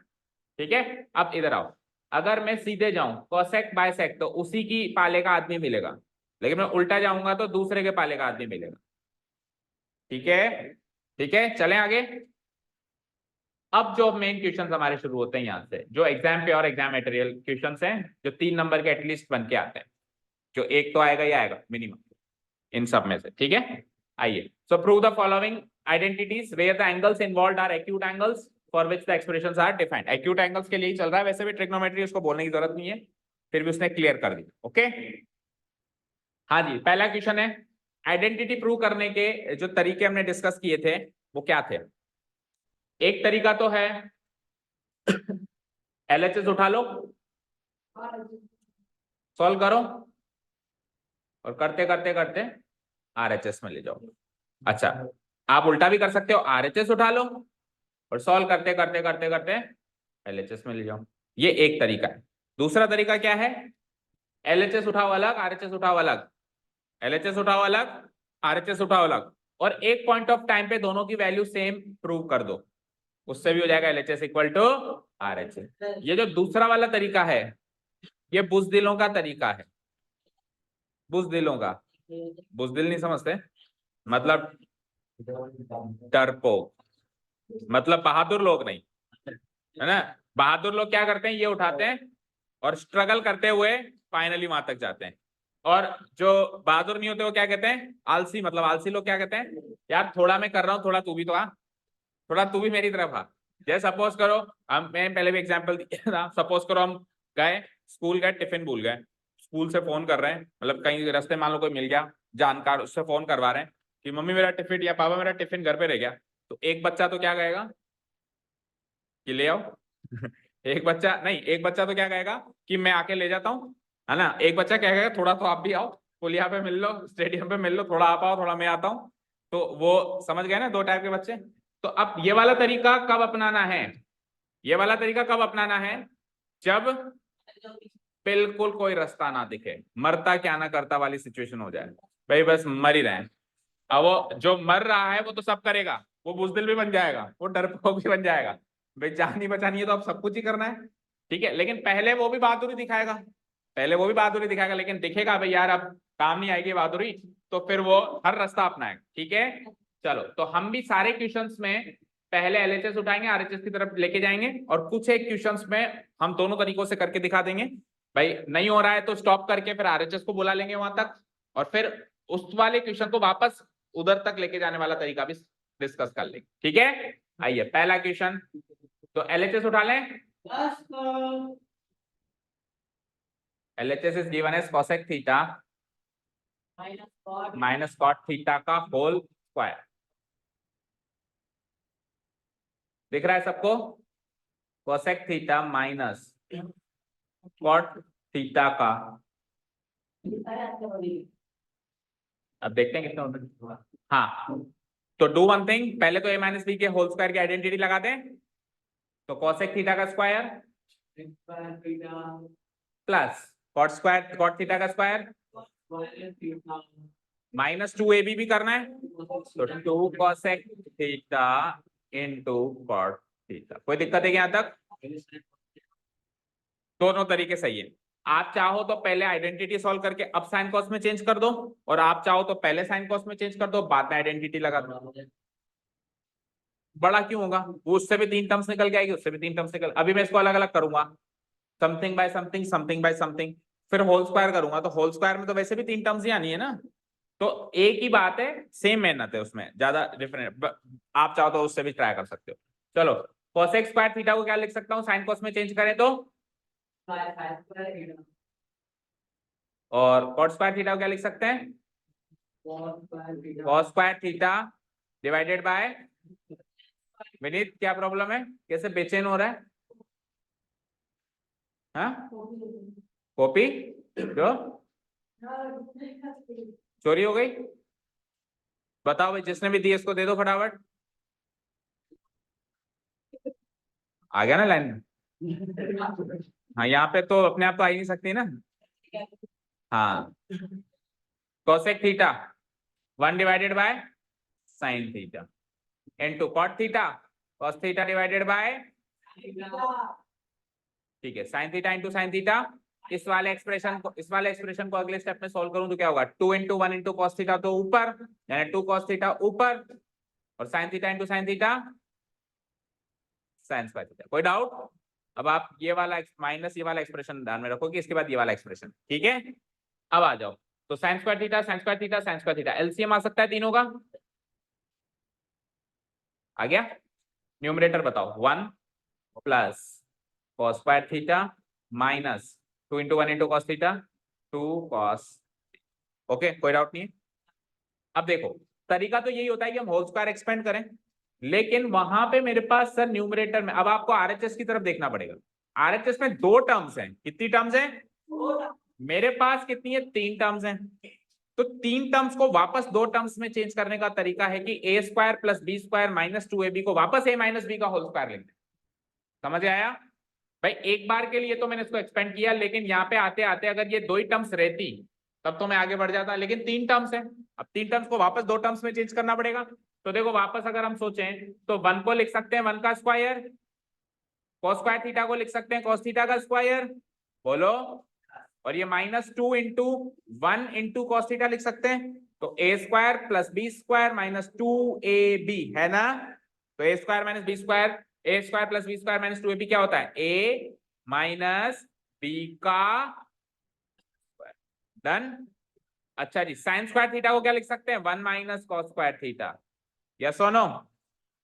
ठीक है, अब इधर आओ, अगर मैं सीधे जाऊं कोसेक बाय सेक तो उसी की पाले का आदमी मिलेगा, लेकिन मैं उल्टा जाऊंगा तो दूसरे के पाले का आदमी मिलेगा। ठीक है चलें आगे। अब जो मेन क्वेश्चन हमारे शुरू होते हैं यहाँ से, जो एग्जाम पे और एग्जाम मटेरियल क्वेश्चन हैं, जो 3 नंबर के एटलीस्ट बन के आते हैं, जो एक तो आएगा ही आएगा मिनिमम इन सब में से। ठीक है, आइए, so prove the following identities where the angles involved are acute angles for which the expressions are defined. Acute angles के लिए ही चल रहा है, वैसे भी ट्रिग्नोमेट्री उसको बोलने की जरूरत नहीं है, फिर भी उसने क्लियर कर दी। ओके हाँ जी, पहला क्वेश्चन है, आइडेंटिटी प्रूव करने के जो तरीके हमने डिस्कस किए थे वो क्या थे। एक तरीका तो है एलएचएस उठा लो, सॉल्व करो, और करते करते करते आरएचएस में ले जाओ। अच्छा आप उल्टा भी कर सकते हो, आरएचएस उठा लो और सॉल्व करते करते करते करते एलएचएस में ले जाओ, ये एक तरीका है। दूसरा तरीका क्या है, एलएचएस उठाओ अलग, आरएचएस उठाओ अलग, एलएचएस उठाओ अलग, आरएचएस उठाओ अलग, और एक पॉइंट ऑफ टाइम पे दोनों की वैल्यू सेम प्रूव कर दो, उससे भी हो जाएगा एलएचएस इक्वल टू आरएचएस। ये जो दूसरा वाला तरीका है ये बुजदिलों का तरीका है, बुजदिलों का, बुजदिल नहीं समझते, मतलब डरपोक, मतलब बहादुर लोग नहीं है ना। बहादुर लोग क्या करते हैं, ये उठाते हैं और स्ट्रगल करते हुए फाइनली वहां तक जाते हैं, और जो बहादुर नहीं होते वो क्या कहते हैं, आलसी, मतलब आलसी लोग क्या कहते हैं, यार थोड़ा मैं कर रहा हूँ थोड़ा तू भी तो आ, थोड़ा तू भी मेरी तरफ आ। जैसे सपोज करो, हम मैं पहले भी एग्जांपल दिया था, सपोज करो हम गए स्कूल गए, टिफिन भूल गए, स्कूल से फोन कर रहे हैं, मतलब कहीं रास्ते मान लो कोई मिल गया जानकार, उससे फोन करवा रहे हैं कि मम्मी मेरा टिफिन या पापा मेरा टिफिन घर पे रह गया, तो एक बच्चा तो क्या कहेगा कि ले आओ एक बच्चा नहीं, एक बच्चा तो क्या कहेगा कि मैं आके ले जाता हूँ, है ना, एक बच्चा क्या कहेगा थोड़ा तो आप भी आओ, पुलिया पे मिल लो, स्टेडियम पे मिल लो, थोड़ा आप आओ थोड़ा मैं आता हूँ, तो वो समझ गए ना, दो टाइप के बच्चे। तो अब ये वाला तरीका कब अपनाना है, ये वाला तरीका कब अपनाना है, जब बिल्कुल कोई रास्ता ना दिखे, मरता क्या ना करता वाली सिचुएशन हो जाए, भाई बस मर ही रहे हैं। अब वो जो मर रहा है वो तो सब करेगा, वो बुजदिल भी बन जाएगा, वो डरपोक भी बन जाएगा, भाई जान नहीं बचानी है तो अब सब कुछ ही करना है, ठीक है। लेकिन पहले वो भी बहादुरी दिखाएगा, पहले वो भी बहादुरी दिखाएगा, लेकिन दिखेगा भाई यार अब काम नहीं आएगी बहादुरी, तो फिर वो हर रास्ता अपनाएगा, ठीक है। चलो, तो हम भी सारे क्वेश्चंस में पहले एलएचएस उठाएंगे, आरएचएस की तरफ लेके जाएंगे, और कुछ एक क्वेश्चंस में हम दोनों तरीकों से करके दिखा देंगे। भाई नहीं हो रहा है तो स्टॉप करके फिर आरएचएस को बुला लेंगे वहां तक, और फिर उस वाले क्वेश्चन को वापस उधर तक लेके जाने वाला तरीका भी डिस्कस कर लेंगे, ठीक है। आइए पहला क्वेश्चन, तो एलएचएस उठा लें। LHS is given as cosec theta minus cot theta का होल स्क्वायर, दिख रहा है सबको, cosec theta minus cot theta का, अब देखते हैं कितना होता है। हाँ, तो डू वन थिंग, पहले तो a माइनस बी के होल स्क्वायर की आइडेंटिटी लगा दें, तो कोसेक थीटा का square plus cot square cot theta का स्क्वायर माइनस 2ab भी करना है, तो 2 cosec theta into cot theta. कोई दिक्कत है यहाँ तक? दोनों तरीके सही है। आप चाहो तो पहले आइडेंटिटी सॉल्व करके अब साइन कॉस में चेंज कर दो, और आप चाहो तो पहले साइन कॉस में चेंज कर दो बाद में आइडेंटिटी लगा दो। बड़ा क्यों होगा, वो उससे भी 3 टर्म्स निकल के आएगी, उससे भी 3 टर्म्स निकल, अभी मैं इसको अलग अलग करूंगा, something bye something, something bye something, फिर होल स्क्वायर करूंगा, तो होल स्क्वायर में तो वैसे भी 3 टर्म्स ही आनी है ना, तो एक ही बात है, सेम मेहनत है उसमें, ज्यादा डिफरेंट, आप चाहो तो उससे भी ट्राई कर सकते हो। चलो, कोसेक स्क्वायर थीटा को क्या लिख सकता हूँ, साइन कॉस में चेंज करें तो, और कॉट स्क्वायर थीटा को क्या लिख सकते हैं, cos square theta divided bye, Vineet क्या प्रॉब्लम है, कैसे बेचैन हो रहा है, हाँ कॉपी जो चोरी हो गई, बताओ भाई, जिसने भी दी इसको दे दो फटाफट, आ गया ना लाइन में, हाँ यहाँ पे तो अपने आप तो आ ही नहीं सकती ना, हाँ cosec theta 1 divided by sine theta into cot theta cos theta divided by, ठीक है, sine theta into sine theta. इस वाले एक्सप्रेशन को अगले स्टेप में सॉल्व करूं तो क्या होगा, 2 इंटू 1 इंटू कॉस थीटा तो ऊपर, यानी 2 कॉस थीटा ऊपर, और sign theta into sine theta sine square theta. कोई डाउट? अब आप ये वाला माइनस ये वाला एक्सप्रेशन ध्यान में रखोगे, इसके बाद ये वाला एक्सप्रेशन, ठीक है। अब आ जाओ, तो sine square theta sine square theta sine square theta, LCM आ सकता है तीनों का, आ गया। न्यूमरेटर बताओ, 1 plus cos square theta minus 2 into 1 into cos theta 2 cos, okay कोई डाउट नहीं है। अब देखो, तरीका तो यही होता है कि हम होल स्क्वायर एक्सपेंड करें, लेकिन वहां पे मेरे पास सर न्यूमरेटर में, अब आपको आरएचएस की तरफ देखना पड़ेगा, आरएचएस में 2 टर्म्स हैं, कितनी टर्म्स हैं, मेरे पास कितनी है, 3 टर्म्स हैं, तो 3 टर्म्स को वापस 2 टर्म्स में चेंज करने का तरीका है कि A square plus B square minus 2ab को वापस ए माइनस बी का होल स्क्वायर लिख दें। समझ आया भाई, एक बार के लिए तो मैंने इसको एक्सपेंड किया, लेकिन यहाँ पे आते आते अगर ये 2 ही टर्म्स रहती तब तो मैं आगे बढ़ जाता, लेकिन 3 टर्म्स है, अब 3 टर्म्स को वापस 2 टर्म्स में चेंज करना पड़ेगा। तो देखो वापस अगर हम सोचें तो 1 को लिख सकते हैं 1 का स्क्वायर, कॉस स्क्वायर थीटा को लिख सकते हैं कॉस थीटा का स्क्वायर, बोलो, और ये minus 2 into 1 into cos theta लिख सकते हैं, तो A square plus B square minus 2ab है ना, तो A square minus B square, A square plus B square minus 2ab क्या होता है, ए माइनस बी का डन। अच्छा जी, साइन स्क्वायर थीटा को क्या लिख सकते हैं, 1 minus cos square theta, yes और नो,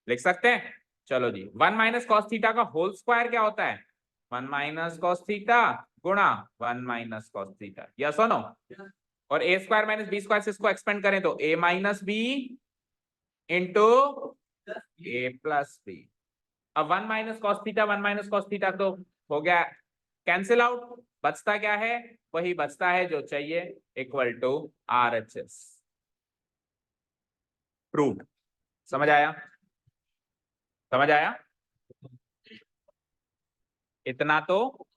लिख सकते हैं। चलो जी, 1 माइनस कॉस थीटा का होल स्क्वायर क्या होता है, 1 माइनस कॉस थीटा गुणा 1 माइनस कॉस थीटा, यस और नो, और ए स्क्वायर माइनस बी स्क्वायर से इसको एक्सपेंड करें तो ए minus B into A plus B. अब 1 minus cos theta 1 minus cos theta तो हो गया कैंसिल आउट, बचता क्या है, वही बचता है जो चाहिए, इक्वल टू RHS। प्रूव्ड। समझ आया, समझ आया इतना तो।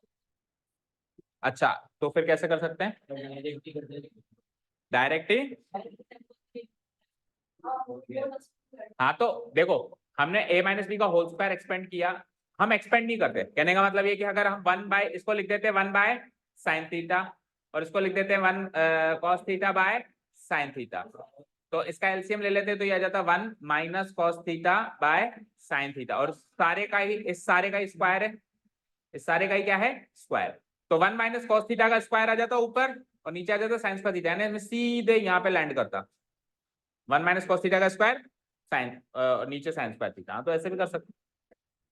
अच्छा, तो फिर कैसे कर सकते हैं, डायरेक्ट ही। हाँ तो देखो, हमने a माइनस बी का होल स्क्वायर एक्सपेंड किया, हम एक्सपेंड नहीं करते, कहने का मतलब ये कि अगर हम 1 बाय, इसको लिख देते 1 बाय साइन थीटा, और इसको लिख देते 1 cos theta by sine theta, तो इसका एलसीएम ले लेते तो ये आ जाता 1 minus cos theta by sine theta, और सारे का ही, इस सारे का स्क्वायर है, इस सारे का ही क्या है, स्क्वायर। तो 1 माइनस कॉस थीटा का स्क्वायर आ जाता ऊपर, और नीचे आ जाता साइन स्क्वायर थीटा, यानी सीधे यहाँ पे लैंड करता 1 माइनस कॉस थीटा का स्क्वायर साइन, नीचे साइन स्क्वायर थीटा, तो ऐसे भी कर सकते।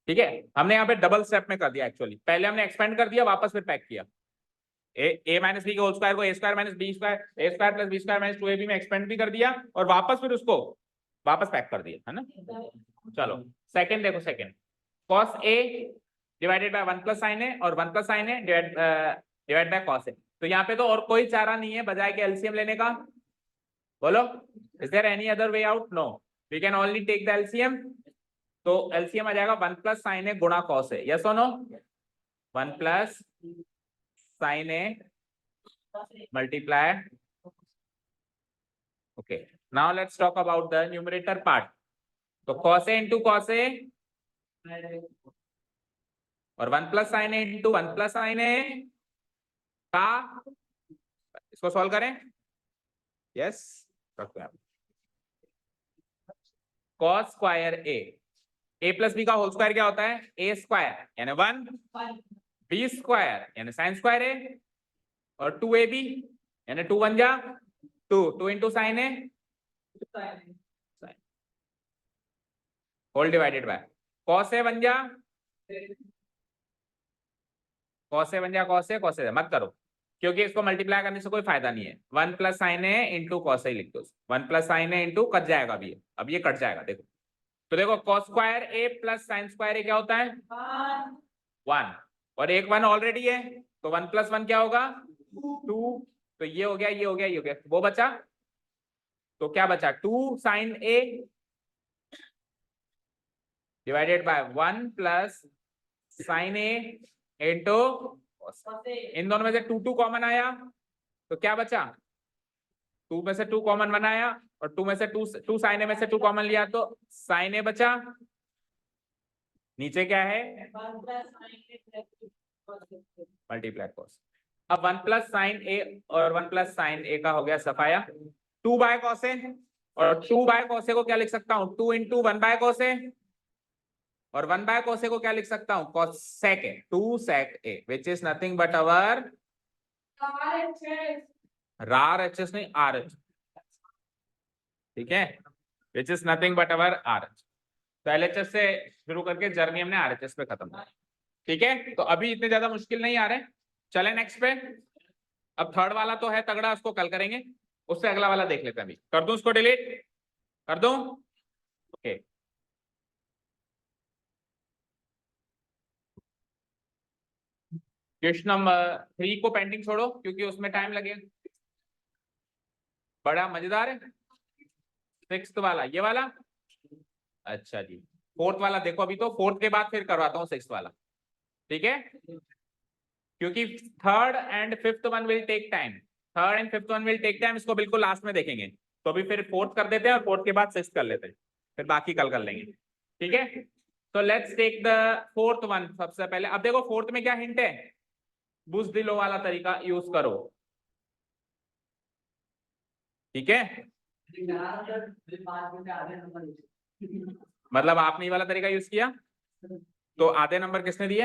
ठीक है, हमने यहाँ पे डबल स्टेप में कर दिया एक्चुअली, पहले हमने एक्सपेंड कर दिया, वापस फिर पैक किया, ए माइनस बी के होल स्क्वायर को A square minus B square, A square plus B square minus 2ab में एक्सपेंड भी कर दिया, और वापस फिर उसको वापस पैक कर दिया, है ना। चलो सेकंड देखो, second cos a divided by 1 plus sine A, और 1 plus sine A divide by cos a। तो यहाँ पे तो और कोई चारा नहीं है बजाय के एलसीएम लेने का, बोलो is there any other way out, no, we can only take the LCM. तो एलसीएम आ जाएगा 1 प्लस साइन ए गुणा cos a, यस और no, 1 plus sine A multiply, okay, now let's talk about the numerator part। तो cos a into cos a और 1 plus sine A into 1 plus sine A का, इसको solve करें, yes करते हैं। cos square a plus B का whole square क्या होता है, a स्क्वायर यानी 1, b स्क्वायर यानी साइन स्क्वायर a, और 2ab यानी 2 1 जा 2 into sine A whole divided by cos a बन जा, cos a बन जा, cos a मत करो, क्योंकि इसको मल्टीप्लाई करने से कोई फायदा नहीं है। 1 plus sine A into cos a लिख दो, 1 plus sine A into cut जाएगा अभी, अब ये कट जाएगा, देखो तो देखो cos square a plus sine square A क्या होता है 1, और एक 1 ऑलरेडी है, तो 1 प्लस 1 क्या होगा 2, तो ये हो गया, ये हो गया, ये हो गया, वो बचा, तो क्या बचा 2 sine A divided by 1 plus sine A into, इन दोनों में से 2 2 कॉमन आया, तो क्या बचा 2 में से 2 कॉमन बनाया, और 2 में से 2 साइन ए में से 2 कॉमन लिया, तो साइन ए बचा, नीचे क्या है मल्टीप्लाई कॉस। अब 1 प्लस साइन ए और 1 प्लस साइन ए का हो गया सफाया, 2 बाय कॉस ए, और 2 बाय कॉस ए को क्या लिख सकता हूँ 2 इंटू 1 बाय कॉस ए, और 1 बाय cos a को क्या लिख सकता हूँ cos sec a, 2 sec a, which is nothing but our RHS नहीं RH, ठीक है, which is nothing but our RH। तो LHS से शुरू करके जर्नी हमने RHS पे खत्म किया, ठीक है। तो अभी इतने ज्यादा मुश्किल नहीं आ रहे, चले नेक्स्ट पे। अब थर्ड वाला तो है तगड़ा, उसको कल करेंगे, उससे अगला वाला देख लेते हैं। अभी कर दूं उसको डिलीट, कर दूं, ओके। क्वेश्चन नंबर 3 को पेंडिंग छोड़ो क्योंकि उसमें टाइम लगेगा, बड़ा मजेदार है। 6th वाला, ये वाला, अच्छा जी। 4th वाला देखो, अभी तो 4th के बाद फिर करवाता हूँ 6th वाला, ठीक है, क्योंकि 3rd and 5th one will take time, 3rd and 5th one will take time, इसको बिल्कुल लास्ट में देखेंगे। तो अभी फिर 4th कर देते हैं, और 4th के बाद 6th कर लेते हैं, फिर बाकी कल कर लेंगे, ठीक है। तो let's take the 4th one सबसे पहले। अब देखो 4th में क्या हिंट है, बुज़दिलो वाला तरीका यूज करो, ठीक है। मतलब आपने ये वाला तरीका यूज किया, तो आधे नंबर किसने दिए,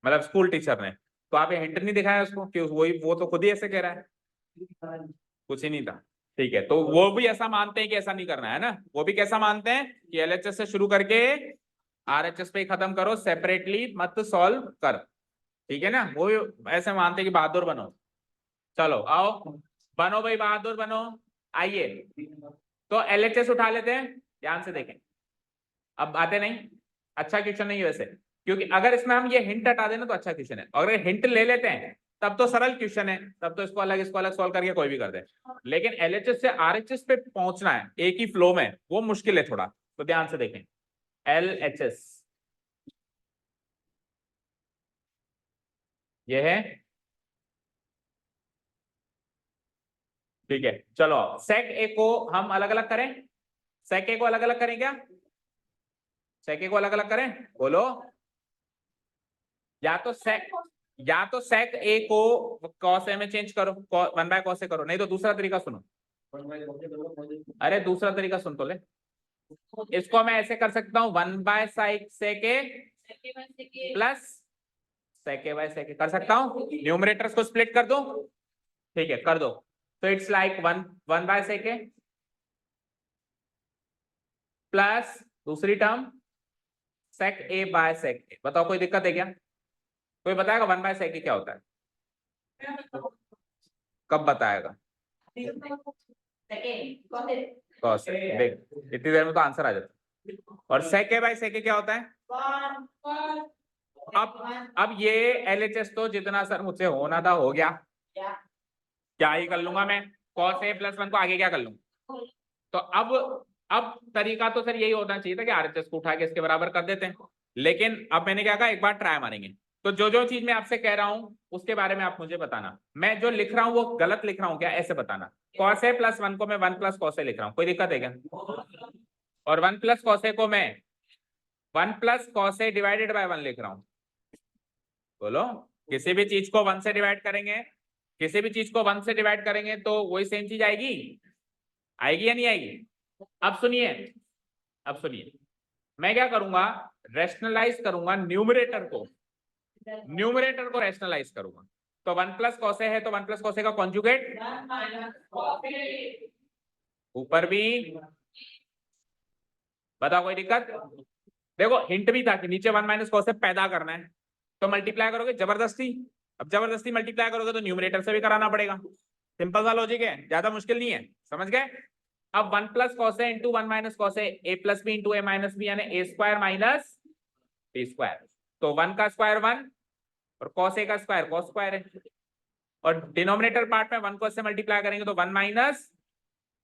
मतलब स्कूल टीचर ने, तो आप ये हिंट नहीं दिखाया उसको कि वो तो खुद ही ऐसे कह रहा है, कुछ ही नहीं था, ठीक है। तो वो भी ऐसा मानते हैं कि ऐसा नहीं करना है ना, वो भी कैसा मानते हैं कि एलएचएस से शुरू करके आरएचएस पे खत्म करो, सेपरेटली मत सॉल्व कर, ठीक है ना। वो भी ऐसे मानते हैं कि बहादुर बनो। चलो आओ, बनो भाई बहादुर बनो, आइए। तो एलएचएस उठा लेते हैं, ध्यान से देखें, अब बातें नहीं, अच्छा क्वेश्चन नहीं है वैसे, क्योंकि अगर इसमें हम ये हिंट हटा देना तो अच्छा क्वेश्चन है, अगर हिंट ले लेते हैं तब तो सरल क्वेश्चन है, तब तो इसको अलग सॉल्व करके कोई भी कर दे। लेकिन एलएचएस से आरएचएस पे पहुंचना है एक ही फ्लो में, वो मुश्किल है थोड़ा, तो ध्यान से देखें। एलएचएस ये है, ठीक है। चलो सेक ए को हम अलग अलग करें, सेक ए को अलग अलग करें क्या, सेक ए को अलग अलग करें, बोलो। या तो सेक ए को कॉस ए में चेंज करो, 1 बाय कॉस ए करो, नहीं तो दूसरा तरीका सुनो। अरे दूसरा तरीका सुन तो ले, इसको मैं ऐसे कर सकता हूं 1/सेक A plus sec A by sec ए कर सकता हूं, न्यूमरेटर्स को स्प्लिट कर दो, ठीक है कर दो। तो इट्स लाइक 1/सेक ए प्लस दूसरी term sec A by sec A. बताओ कोई दिक्कत है क्या, कोई बताएगा 1/सेक ए क्या होता है, कब बताएगा, कॉस ए, देख इतनी देर में तो आंसर आ जाता। और सेक ए बाय सेक ए क्या होता है, अब ये एलएचएस तो जितना सर मुझसे होना था हो गया, क्या ही कर लूंगा मैं, कॉस ए प्लस 1 को आगे क्या कर लूंगा। तो अब तरीका तो सर यही होना चाहिए था कि आरएचएस को उठा के इसके बराबर कर देते हैं, लेकिन अब मैंने क्या कहा एक बार ट्राई मारेंगे। तो जो जो चीज मैं आपसे कह रहा हूं उसके बारे में आप मुझे बताना, मैं जो लिख रहा हूं वो गलत लिख रहा हूं क्या, ऐसे बताना। कॉस ए प्लस 1 को मैं 1+कॉस ए लिख रहा हूं, कोई दिक्कत है क्या, और 1+कॉस ए को मैं 1+कॉस ए डिवाइडेड बाय 1 लिख रहा हूं। बोलो, किसी भी चीज को 1 से डिवाइड करेंगे, किसी भी चीज को 1 से डिवाइड करेंगे तो वही सेम चीज आएगी, आएगी या नहीं आएगी। अब सुनिए मैं क्या करूंगा, रेशनलाइज करूंगा न्यूमरेटर को रेशनलाइज करूंगा। तो 1+कॉस ए है तो 1+कॉस ए का कॉन्जुगेट ऊपर भी, बताओ कोई दिक्कत। देखो हिंट भी था कि नीचे 1-कॉस ए पैदा करना है, तो मल्टीप्लाई करोगे जबरदस्ती, अब जबरदस्ती मल्टीप्लाई करोगे तो न्यूमरेटर से भी कराना पड़ेगा, सिंपल सा लॉजिक है, ज्यादा मुश्किल नहीं है, समझ गए। अब 1+कॉस ए into 1-कॉस A plus B into A minus B, यानी ए स्क्वायर माइनस बी स्क्वायर। तो 1 का स्क्वायर 1 और कॉस ए का स्क्वायर कॉस स्क्वायर है, और डिनोमिनेटर पार्ट में 1 को इससे मल्टीप्लाई करेंगे तो 1 माइनस,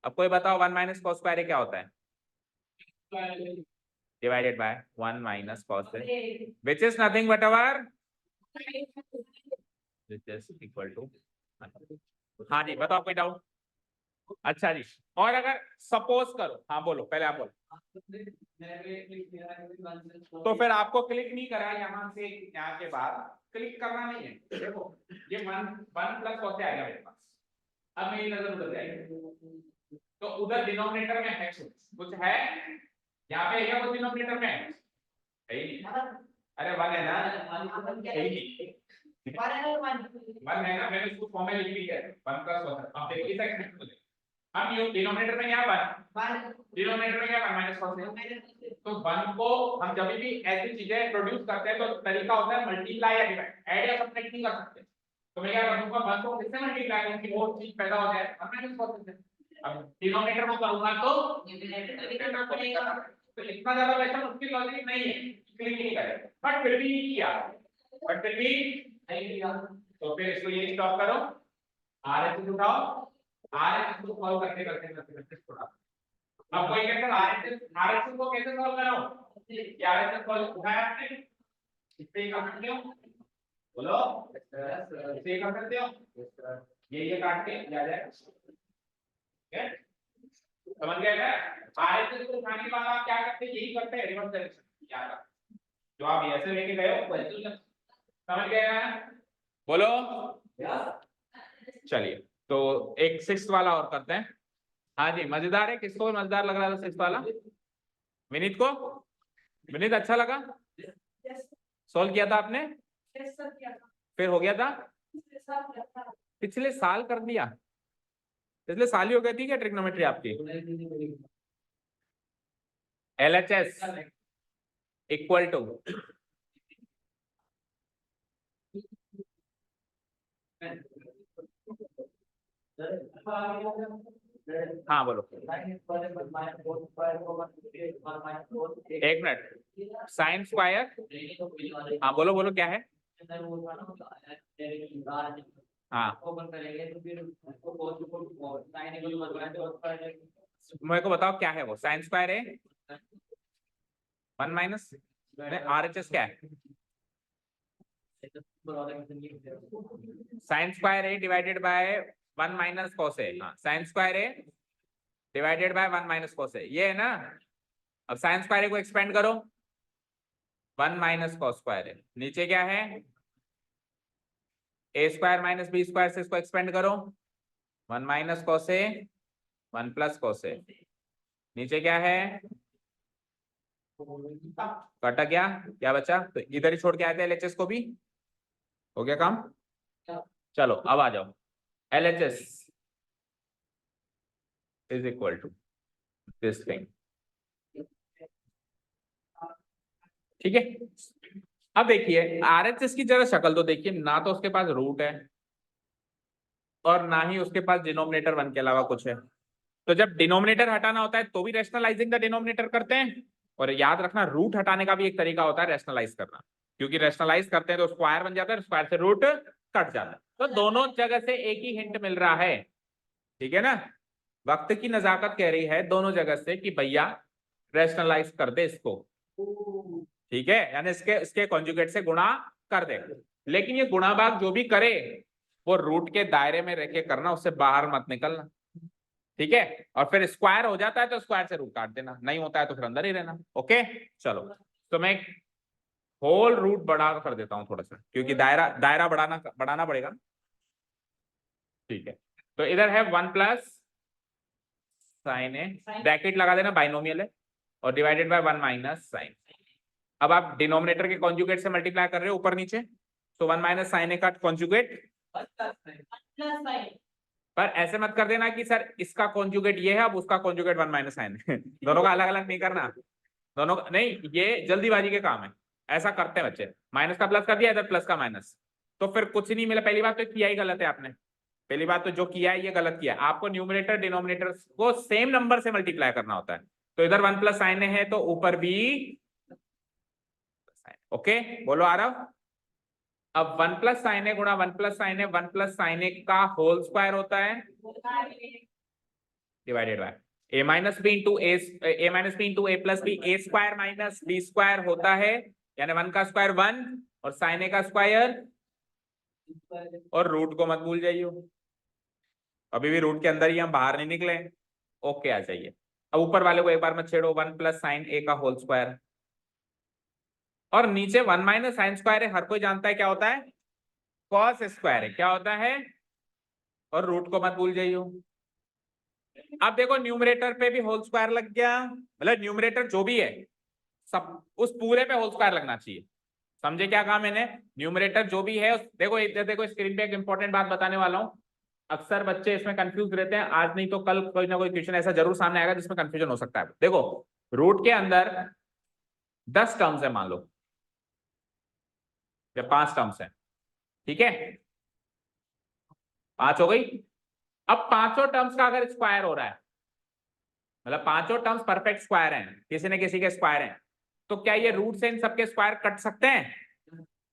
अब कोई बताओ 1-कॉस स्क्वायर ए क्या होता है, divided by 1-cos A, which is nothing but our, which is equal to 1. हाँ जी बताओ कोई डाउट। अच्छा जी, और अगर सपोज करो, हाँ बोलो पहले आप बोलो, तो फिर आपको क्लिक नहीं करा यहाँ से, यहाँ के बाद क्लिक करना नहीं है। देखो ये 1+cos A आएगा मेरे पास, अब मेरी नजर उधर जाएगी, तो उधर डिनोमिनेटर में है कुछ है, यहाँ पे है कुछ डिनोमिनेटर में है ही नहीं। अरे 1 है ना, है ही नहीं, 1 है ना, मैंने उसको फॉर्म में लिख दिया है 1+cos। अब देखो इस एक्सप्रेशन को, हम ये डिनोमिनेटर में क्या 1, डिनोमिनेटर में क्या 1-cos है, तो 1 को हम जब भी ऐसी चीजें प्रोड्यूस करते हैं तो तरीका होता है मल्टीप्लाई या डिवाइड, ऐड या सब्ट्रैक्ट नहीं कर सकते। तो मैं क्या करूंगा 1 को किससे मल्टीप्लाई करूंगा कि वो चीज पैदा हो जाए 1-cos से। अब डिनोमिनेटर को करूंगा तो न्यूमरेटर को नहीं करना, तो इतना ज्यादा वैसा मुश्किल लॉजिक नहीं है, क्लिक नहीं करे, बट फिर भी किया, बट फिर भी नहीं किया, तो फिर इसको ये स्टॉप करो, आरएचएस उठाओ, आरएचएस को सॉल्व करते करते करते करते थोड़ा, अब कोई कहता है आरएचएस को कैसे सॉल्व करो, ये आरएचएस सॉल्व उठाया आपने, इससे कर सकते हो, बोलो इससे कर सकते हो, ये काट के आ जाएगा, समझ गए क्या। आरएचएस को उठाने के बाद आप क्या करते हैं, यही करते हैं रिवर्स डायरेक्शन, क्या था जो आप ऐसे लेके गए हो वैसे ही समझ गए ना, बोलो। चलिए तो एक 6th वाला और करते हैं। हाँ जी मजेदार है, किसको मजेदार लग रहा था 6th वाला, विनीत को, विनीत अच्छा लगा, सोल्व किया था आपने, फिर हो गया था, पिछले साल कर दिया, पिछले साल ही हो गई थी क्या ट्रिग्नोमेट्री आपकी। एलएचएस इक्वल टू हाँ बोलो, एक मिनट, साइन स्क्वायर, हाँ बोलो बोलो क्या है। हाँ मेरे को बताओ क्या है वो, साइन स्क्वायर है 1 माइनस RHS क्या है, साइन स्क्वायर है डिवाइडेड बाय 1 माइनस कॉस है, हाँ साइन स्क्वायर है डिवाइडेड बाय 1 माइनस कॉस है, ये है ना। अब साइन स्क्वायर को एक्सपेंड करो, 1 माइनस कॉस स्क्वायर है, नीचे क्या है ए स्क्वायर माइनस बी स्क्वायर से इसको एक्सपेंड करो, 1 minus cos A 1 plus cos A, नीचे क्या है कटा गया, क्या बचा, तो इधर ही छोड़ के आए थे LHS को भी, हो गया काम। चलो अब आ जाओ, LHS is equal to this thing, ठीक है। अब देखिए RHS की जरा शक्ल तो देखिए, ना तो उसके पास रूट है और ना ही उसके पास डिनोमिनेटर 1 के अलावा कुछ है। तो जब डिनोमिनेटर हटाना होता है तो भी रैशनलाइजिंग द डिनोमिनेटर करते हैं, और याद रखना रूट हटाने का भी एक तरीका होता है रैशनलाइज करना, क्योंकि रैशनलाइज करते हैं तो स्क्वायर बन जाता है, स्क्वायर से रूट कट जाता है। तो दोनों जगह से एक ही हिंट मिल रहा है, ठीक है ना। वक्त की नजाकत कह रही है दोनों जगह से कि भैया रैशनलाइज कर दे इसको, ठीक है, यानी इसके इसके कॉन्जुगेट से गुणा कर दे, लेकिन ये गुणा भाग जो भी करे वो रूट के दायरे में रह के करना, उससे बाहर मत निकलना, ठीक है। और फिर स्क्वायर हो जाता है तो स्क्वायर से रूट काट देना, नहीं होता है तो फिर अंदर ही रहना, ओके। चलो तो मैं होल रूट बढ़ा कर देता हूं थोड़ा सा, क्योंकि दायरा दायरा बढ़ाना पड़ेगा, ठीक है। तो इधर है 1 प्लस साइन ए, ब्रैकेट लगा देना, बाइनोमियल है, और डिवाइडेड बाय 1 माइनस साइन। अब आप डिनोमिनेटर के कॉन्जुगेट से मल्टीप्लाई कर रहे हो ऊपर नीचे, तो 1 माइनस साइन ए का कॉन्जुगेट, पर ऐसे मत कर देना कि सर इसका कॉन्जुगेट ये है अब उसका कॉन्जुगेट 1 माइनस साइन दोनों का अलग अलग नहीं करना, दोनों का नहीं, ये जल्दीबाजी के काम है, ऐसा करते हैं बच्चे, माइनस का प्लस कर दिया, इधर प्लस का माइनस, तो फिर कुछ नहीं मिला। पहली बात तो किया ही गलत है आपने, पहली बात तो जो किया है ये गलत किया, आपको न्यूमरेटर डिनोमिनेटर को सेम नंबर से मल्टीप्लाई करना होता है, तो इधर 1 प्लस साइन है तो ऊपर भी, ओके बोलो आरव। अब 1 प्लस साइन ए गुणा 1 plus sine A, 1 plus sine A का होल स्क्वायर होता है divided by A minus B into A minus B into A plus B, A square minus B square होता है, यानी 1 का स्क्वायर 1 और साइन ए का स्क्वायर, और रूट को मत भूल जाइए, अभी भी रूट के अंदर ही, हम बाहर नहीं निकले, ओके आ जाइए। अब ऊपर वाले को एक बार मत छेड़ो, 1 प्लस साइन ए का होल स्क्वायर, और नीचे 1 माइनस साइन स्क्वायर है, हर कोई जानता है क्या होता है कॉस स्क्वायर है, क्या होता है, और रूट को मत भूल जाइए। अब देखो न्यूमरेटर पे भी होल स्क्वायर लग गया, मतलब न्यूमरेटर जो भी है सब उस पूरे पे होल स्क्वायर लगना चाहिए, समझे क्या कहा मैंने, न्यूमरेटर जो भी है देखो इधर देखो, स्क्रीन पे एक इंपॉर्टेंट बात बताने वाला हूं, अक्सर बच्चे इसमें कंफ्यूज रहते हैं, आज नहीं तो कल कोई ना कोई क्वेश्चन ऐसा जरूर सामने आएगा जिसमें कंफ्यूजन हो सकता है। देखो रूट के अंदर 10 टर्म्स है मान लो, या 5 टर्म्स है, ठीक है, 5 हो गई। अब पांचों टर्म्स का अगर स्क्वायर हो रहा है, मतलब पांचों टर्म्स परफेक्ट स्क्वायर हैं, किसी न किसी के स्क्वायर हैं, तो क्या ये रूट से इन सबके स्क्वायर कट सकते हैं,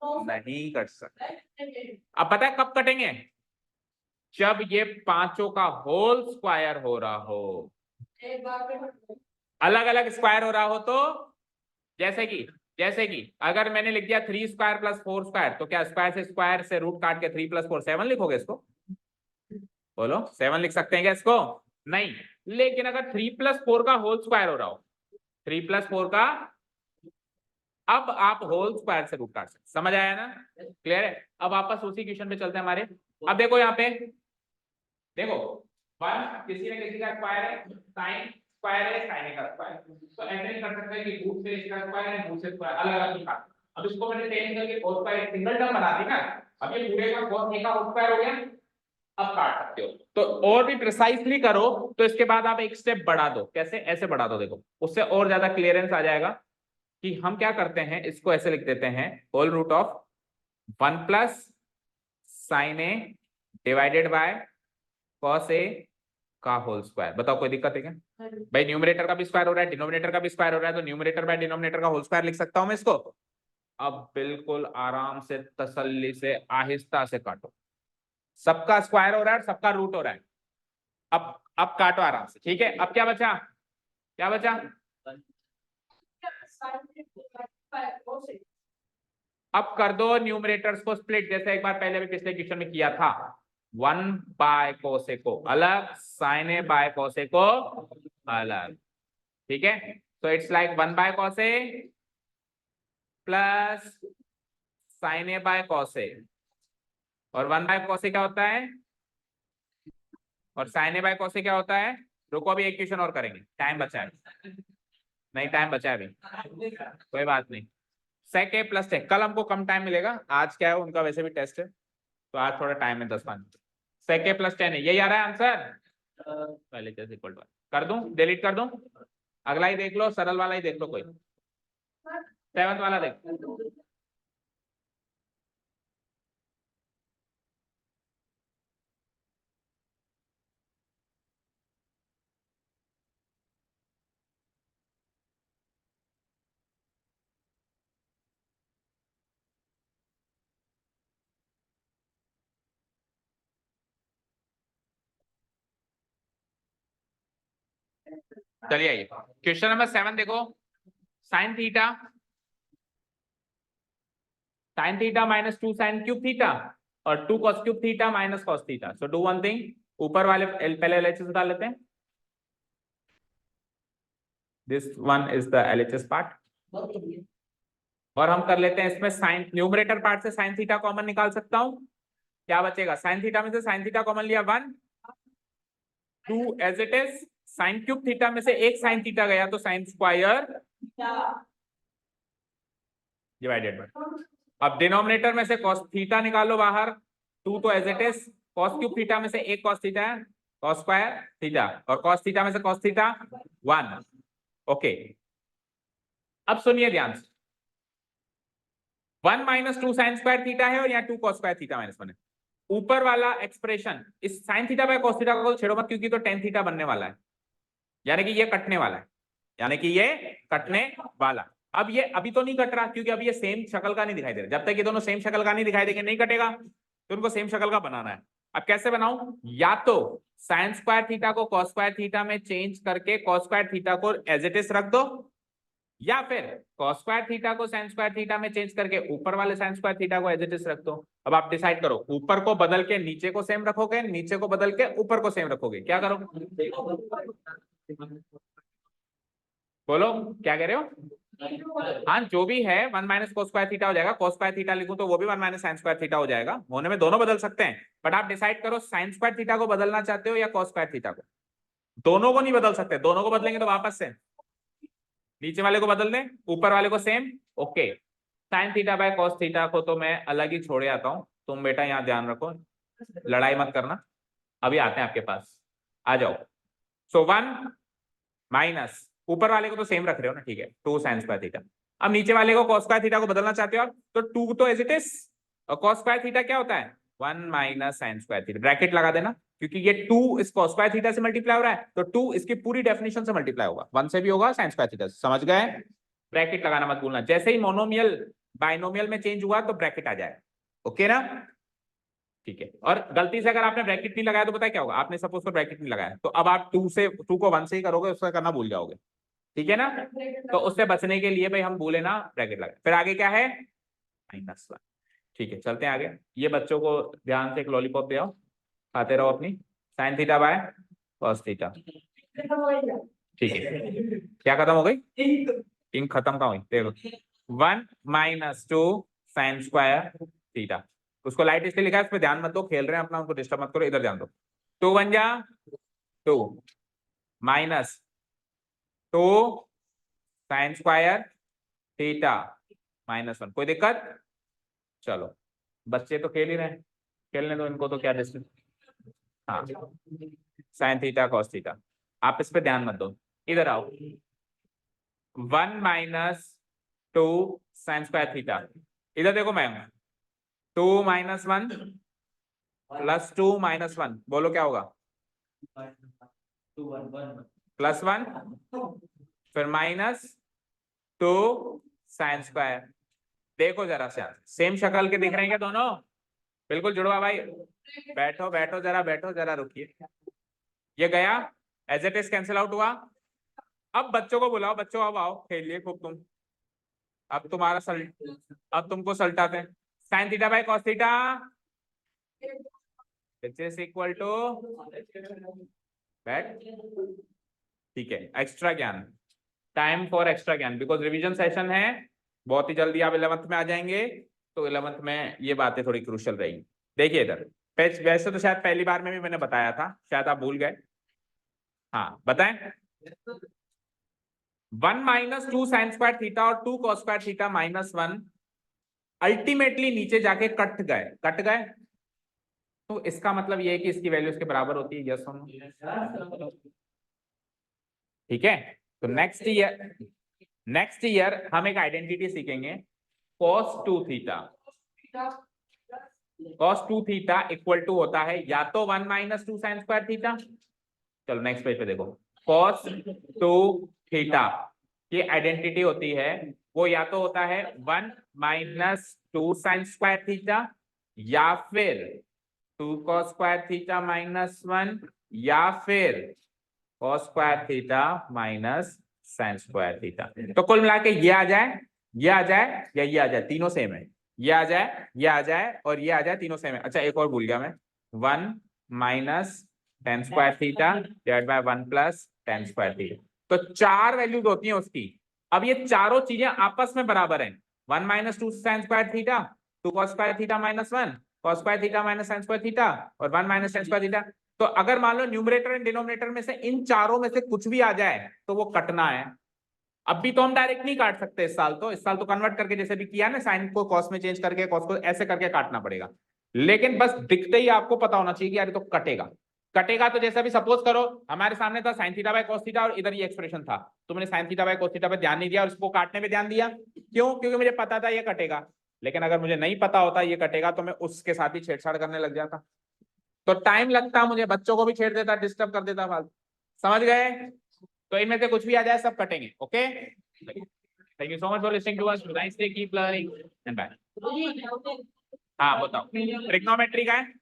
नहीं कट सकते। अब पता है कब कटेंगे, जब ये पांचों का होल स्क्वायर हो रहा हो, अलग अलग स्क्वायर हो रहा हो तो, जैसे कि अगर मैंने लिख दिया 3 स्क्वायर प्लस 4 स्क्वायर, तो क्या स्क्वायर से रूट काट के 3 प्लस 4 7 लिखोगे इसको, बोलो 7 लिख सकते हैं क्या इसको, नहीं। लेकिन अगर 3 प्लस 4 का होल स्क्वायर हो रहा हो, 3 प्लस 4 का, अब आप होल स्क्वायर से रूट काट सकते, समझ आया ना, क्लियर है। अब वापस उसी क्वेश्चन पे चलते हैं हमारे, अब देखो यहाँ पे देखो 1 किसी न किसी का स्क्वायर है, साइन स्क्वायर है साइन का स्क्वायर, तो ऐसे नहीं कर सकते कि रूट से इसका स्क्वायर है रूट से स्क्वायर अलग अलग निकाल। अब इसको मैंने टेन करके cos का एक सिंगल टर्म बना दी ना, अब ये पूरे का cos a का होल स्क्वायर हो गया, अब काट सकते हो। तो और भी प्रिसाइजली करो तो इसके बाद आप एक स्टेप बढ़ा दो, कैसे, ऐसे बढ़ा दो, देखो उससे और ज्यादा क्लियरेंस आ जाएगा कि हम क्या करते हैं, इसको ऐसे लिख देते हैं whole root of 1 plus sine A divided by cos A का होल स्क्वायर। बताओ कोई दिक्कत है क्या? भाई न्यूमरेटर का भी स्क्वायर हो रहा है, डिनोमिनेटर का भी स्क्वायर हो रहा है, तो न्यूमरेटर बाय डिनोमिनेटर का होल स्क्वायर लिख सकता हूं मैं इसको। अब बिल्कुल आराम से, तसल्ली से, आहिस्ता से काटो। सबका स्क्वायर हो रहा है, सबका रूट हो रहा है। अब काटो आराम से, ठीक है। अब क्या बचा, क्या बचा? अब कर दो न्यूमरेटर्स को स्प्लिट, जैसे एक बार पहले भी पिछले क्वेश्चन में किया था। 1/कोसेको अलग, साइन ए बाय कोसेको अलग, ठीक है। तो इट्स लाइक 1/कोसे plus sine A by cosec, और 1/कोसे क्या होता है, और साइन ए बाय कोसे क्या होता है। रुको अभी एक क्वेश्चन और करेंगे, टाइम बचा है। नहीं टाइम बचा है अभी, कोई बात नहीं। सेक ए प्लस टेक, कल हमको कम टाइम मिलेगा, आज क्या है उनका वैसे भी टेस्ट है, तो आज थोड़ा टाइम है 10-5 मिनट। सेक ए प्लस 10 है, यही आ रहा है आंसर। पहले जैसे इक्वल टू कर दूं, डिलीट कर दूं, अगला ही देख लो, सरल वाला ही देख लो, कोई 7th वाला देख। चलिए आइए क्वेश्चन नंबर 7 देखो। Sine theta, sine theta minus 2 sign cube theta और 2 cos cube theta minus cos theta. So do one thing, ऊपर वाले पहले एलएचएस उतार लेते हैं। This one is the LHS part, और हम कर लेते हैं इसमें साइन, न्यूमरेटर पार्ट से साइन थीटा कॉमन निकाल सकता हूं। क्या बचेगा, साइन थीटा में से साइन थीटा कॉमन लिया 1, 2 as it is, sine cube theta में से एक साइन थीटा गया तो साइन स्क्वायर डिवाइडेड बाय, अब डिनोमिनेटर में से कॉस थीटा निकालो बाहर, 2 तो as it is, cos cube theta में से एक कॉस थीटा है, कॉस स्क्वायर थीटा, और कॉस थीटा में से कॉस थीटा 1। ओके, अब सुनिए ध्यान से, 1 माइनस 2 साइन स्क्वायर थीटा है, और यहाँ 2 कॉस स्क्वायर थीटा माइनस 1 है। ऊपर वाला एक्सप्रेशन, इस sign theta by cos theta को छेड़ो मत, क्योंकि तो टेन थीटा बनने वाला है, यानी कि ये कटने वाला है, यानी कि ये कटने वाला। अब ये अभी तो नहीं कट रहा, क्योंकि अभी ये सेम शक्ल का नहीं दिखाई दे रहा। जब तक ये दोनों सेम शक्ल का नहीं दिखाई देंगे नहीं कटेगा, तो उनको सेम शक्ल का बनाना है। अब कैसे बनाऊं, या तो साइन स्क्वायर थीटा को कॉस स्क्वायर थीटा में चेंज करके कॉस स्क्वायर थीटा को एज इट इज रख दो, या फिर कॉस स्क्वायर थीटा को साइन स्क्वायर थीटा में चेंज करके ऊपर वाले साइन स्क्वायर थीटा को एज इट इज रख दो। अब आप डिसाइड करो, ऊपर को बदल के नीचे को सेम रखोगे, नीचे को बदल के ऊपर को सेम रखोगे, क्या करोगे? बोलो क्या कह रहे हो? हाँ जो भी है, 1 माइनस कोस स्क्वायर थीटा हो जाएगा, कोस स्क्वायर थीटा लिखूं तो वो भी 1 माइनस साइन स्क्वायर थीटा हो जाएगा। होने में दोनों बदल सकते हैं, बट आप डिसाइड करो साइन स्क्वायर थीटा को बदलना चाहते हो या कोस स्क्वायर थीटा को। दोनों को नहीं बदल सकते, दोनों को बदलेंगे तो वापस से नीचे वाले को बदल दें, ऊपर वाले को same. Okay, sign theta by cos theta को तो मैं अलग ही छोड़े आता हूं, तुम बेटा यहाँ ध्यान रखो, लड़ाई मत करना, अभी आते हैं आपके पास, आ जाओ। सो 1 माइनस, ऊपर वाले को तो सेम रख रहे हो ना, ठीक है, 2 साइन स्क्वायर थीटा। अब नीचे वाले को कॉस स्क्वायर थीटा को बदलना चाहते हो आप, तो 2 तो एज इट इज, और कॉस स्क्वायर थीटा क्या होता है, 1 minus sine square theta, bracket लगा देना, क्योंकि ये 2 इस कॉस स्क्वायर थीटा से मल्टीप्लाई हो रहा है, तो 2 इसकी पूरी डेफिनेशन से मल्टीप्लाई होगा, 1 से भी होगा, साइन स्क्वायर थीटा से, समझ गए? ब्रैकेट लगाना मत भूलना, जैसे ही मोनोमियल बाइनोमियल में चेंज हुआ तो ब्रैकेट आ जाएगा, ओके ना? ठीक है, और गलती से अगर आपने ब्रैकेट नहीं लगाया तो पता है क्या होगा, आपने सपोज को ब्रैकेट नहीं लगाया, तो अब आप 2 को 1 से ही करोगे, उसका करना भूल जाओगे, ठीक है ना? तो उससे बचने के लिए भाई हम भूले ना ब्रैकेट लगा, फिर आगे क्या है, -1। ठीक है, चलते हैं आगे। ये बच्चों को ध्यान से एक लॉलीपॉप दे आओ, खाते रहो अपनी, sign theta by cos theta, ठीक है। क्या खत्म हो गई, इंक खत्म का हुई, देखो 1 माइनस 2 साइन स्क्वायर थीटा, उसको लाइट इसलिए लिखा है, इस पे ध्यान मत दो, खेल रहे हैं अपना, उनको डिस्टर्ब मत करो, इधर ध्यान दो। 2 1 जा 2 माइनस 2 साइन स्क्वायर थीटा -1, कोई दिक्कत? चलो, बच्चे तो खेल ही रहे हैं, खेलने दो इनको, तो क्या डिस्टर्ब। हाँ, साइन थीटा कॉस थीटा, आप इस पे ध्यान मत दो, इधर आओ। 1 माइनस 2 साइन स्क्वायर थीटा, इधर देखो मैम, 2 -1 +2 -1, बोलो क्या होगा? +1 फिर -2 साइन स्क्वायर। देखो जरा से सेम शक्ल के दिख रहे हैं क्या दोनों? बिल्कुल जुड़वा भाई। बैठो बैठो जरा रुकिए। ये गया as it is cancel out हुआ। अब बच्चों को बुलाओ, बच्चों अब आओ खेलिए खूब तुम। अब तुम्हारा अब तुमको सल्टाते हैं। Sine theta by cos theta is equal to बैठ। ठीक है, एक्स्ट्रा ज्ञान, टाइम फॉर एक्स्ट्रा ज्ञान, बिकॉज रिवीजन सेशन है, बहुत ही जल्दी आप 11th में आ जाएंगे, तो 11th में ये बातें थोड़ी क्रूशियल रहेंगी। देखिए इधर, वैसे तो शायद पहली बार में भी मैंने बताया था, शायद आप भूल गए। हाँ बताएं। 1 - 2 साइन स्क्वायर थीटा और 2 कॉस स्क्वायर थीटा -1 अल्टीमेटली नीचे जाके कट गए। तो इसका मतलब ये है कि इसकी वैल्यू इसके बराबर होती है, यस और नो। ठीक है, तो नेक्स्ट ईयर हम एक आइडेंटिटी सीखेंगे, cos 2 थीटा इक्वल टू होता है या तो 1 - 2 साइन स्क्वायर थीटा। चलो नेक्स्ट पेज पे देखो, cos 2 थीटा की आइडेंटिटी होती है, वो या तो होता है 1 - 2 साइन स्क्वायर थीटा या फिर 2 cos स्क्वायर थीटा -1 या फिर cos square theta minus sine square theta. तो कुल मिला के ये आ जाए, ये आ जाए या ये आ जाए, तीनों सेम है। ये आ जाए, ये आ जाए और ये आ जाए, तीनों सेम है। अच्छा एक और भूल गया मैं, 1 - tan square theta divide by 1 + tan square theta. तो 4 वैल्यूज होती हैं उसकी। अब ये चारों चीजें आपस में बराबर हैं, 1 - 2 sign square theta, 2 cos square theta -1 cos square theta minus sine square theta और 1 - tan स्क्वायर थीटा। तो अगर मान लो न्यूमरेटर एंड डिनोमिनेटर में से इन चारों में से कुछ भी आ जाए तो वो कटना है। अब भी तो हम डायरेक्ट नहीं काट सकते, इस साल तो कन्वर्ट करके जैसे भी किया ना, साइन को कॉस में चेंज करके कॉस को ऐसे करके काटना पड़ेगा। लेकिन बस दिखते ही आपको पता होना चाहिए कि यार ये तो कटेगा। तो जैसा भी सपोज करो हमारे सामने था sign theta by cos theta और इधर ये एक्सप्रेशन था, तो मैंने sign theta by cos theta पे ध्यान नहीं दिया और इसको काटने पे ध्यान दिया। क्यों? क्योंकि मुझे पता था ये कटेगा। लेकिन अगर मुझे नहीं पता होता ये कटेगा तो मैं उसके साथ ही छेड़छाड़ करने लग जाता, तो टाइम लगता, मुझे बच्चों को भी छेड़ देता, डिस्टर्ब कर देता फालतू। समझ गए? तो इनमें से कुछ भी आ जाए सब कटेंगे। Okay, thank you so much for listening to us, nice day, keep learning and bye. हाँ बताओ, ट्रिग्नोमेट्री का है,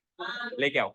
लेके आओ।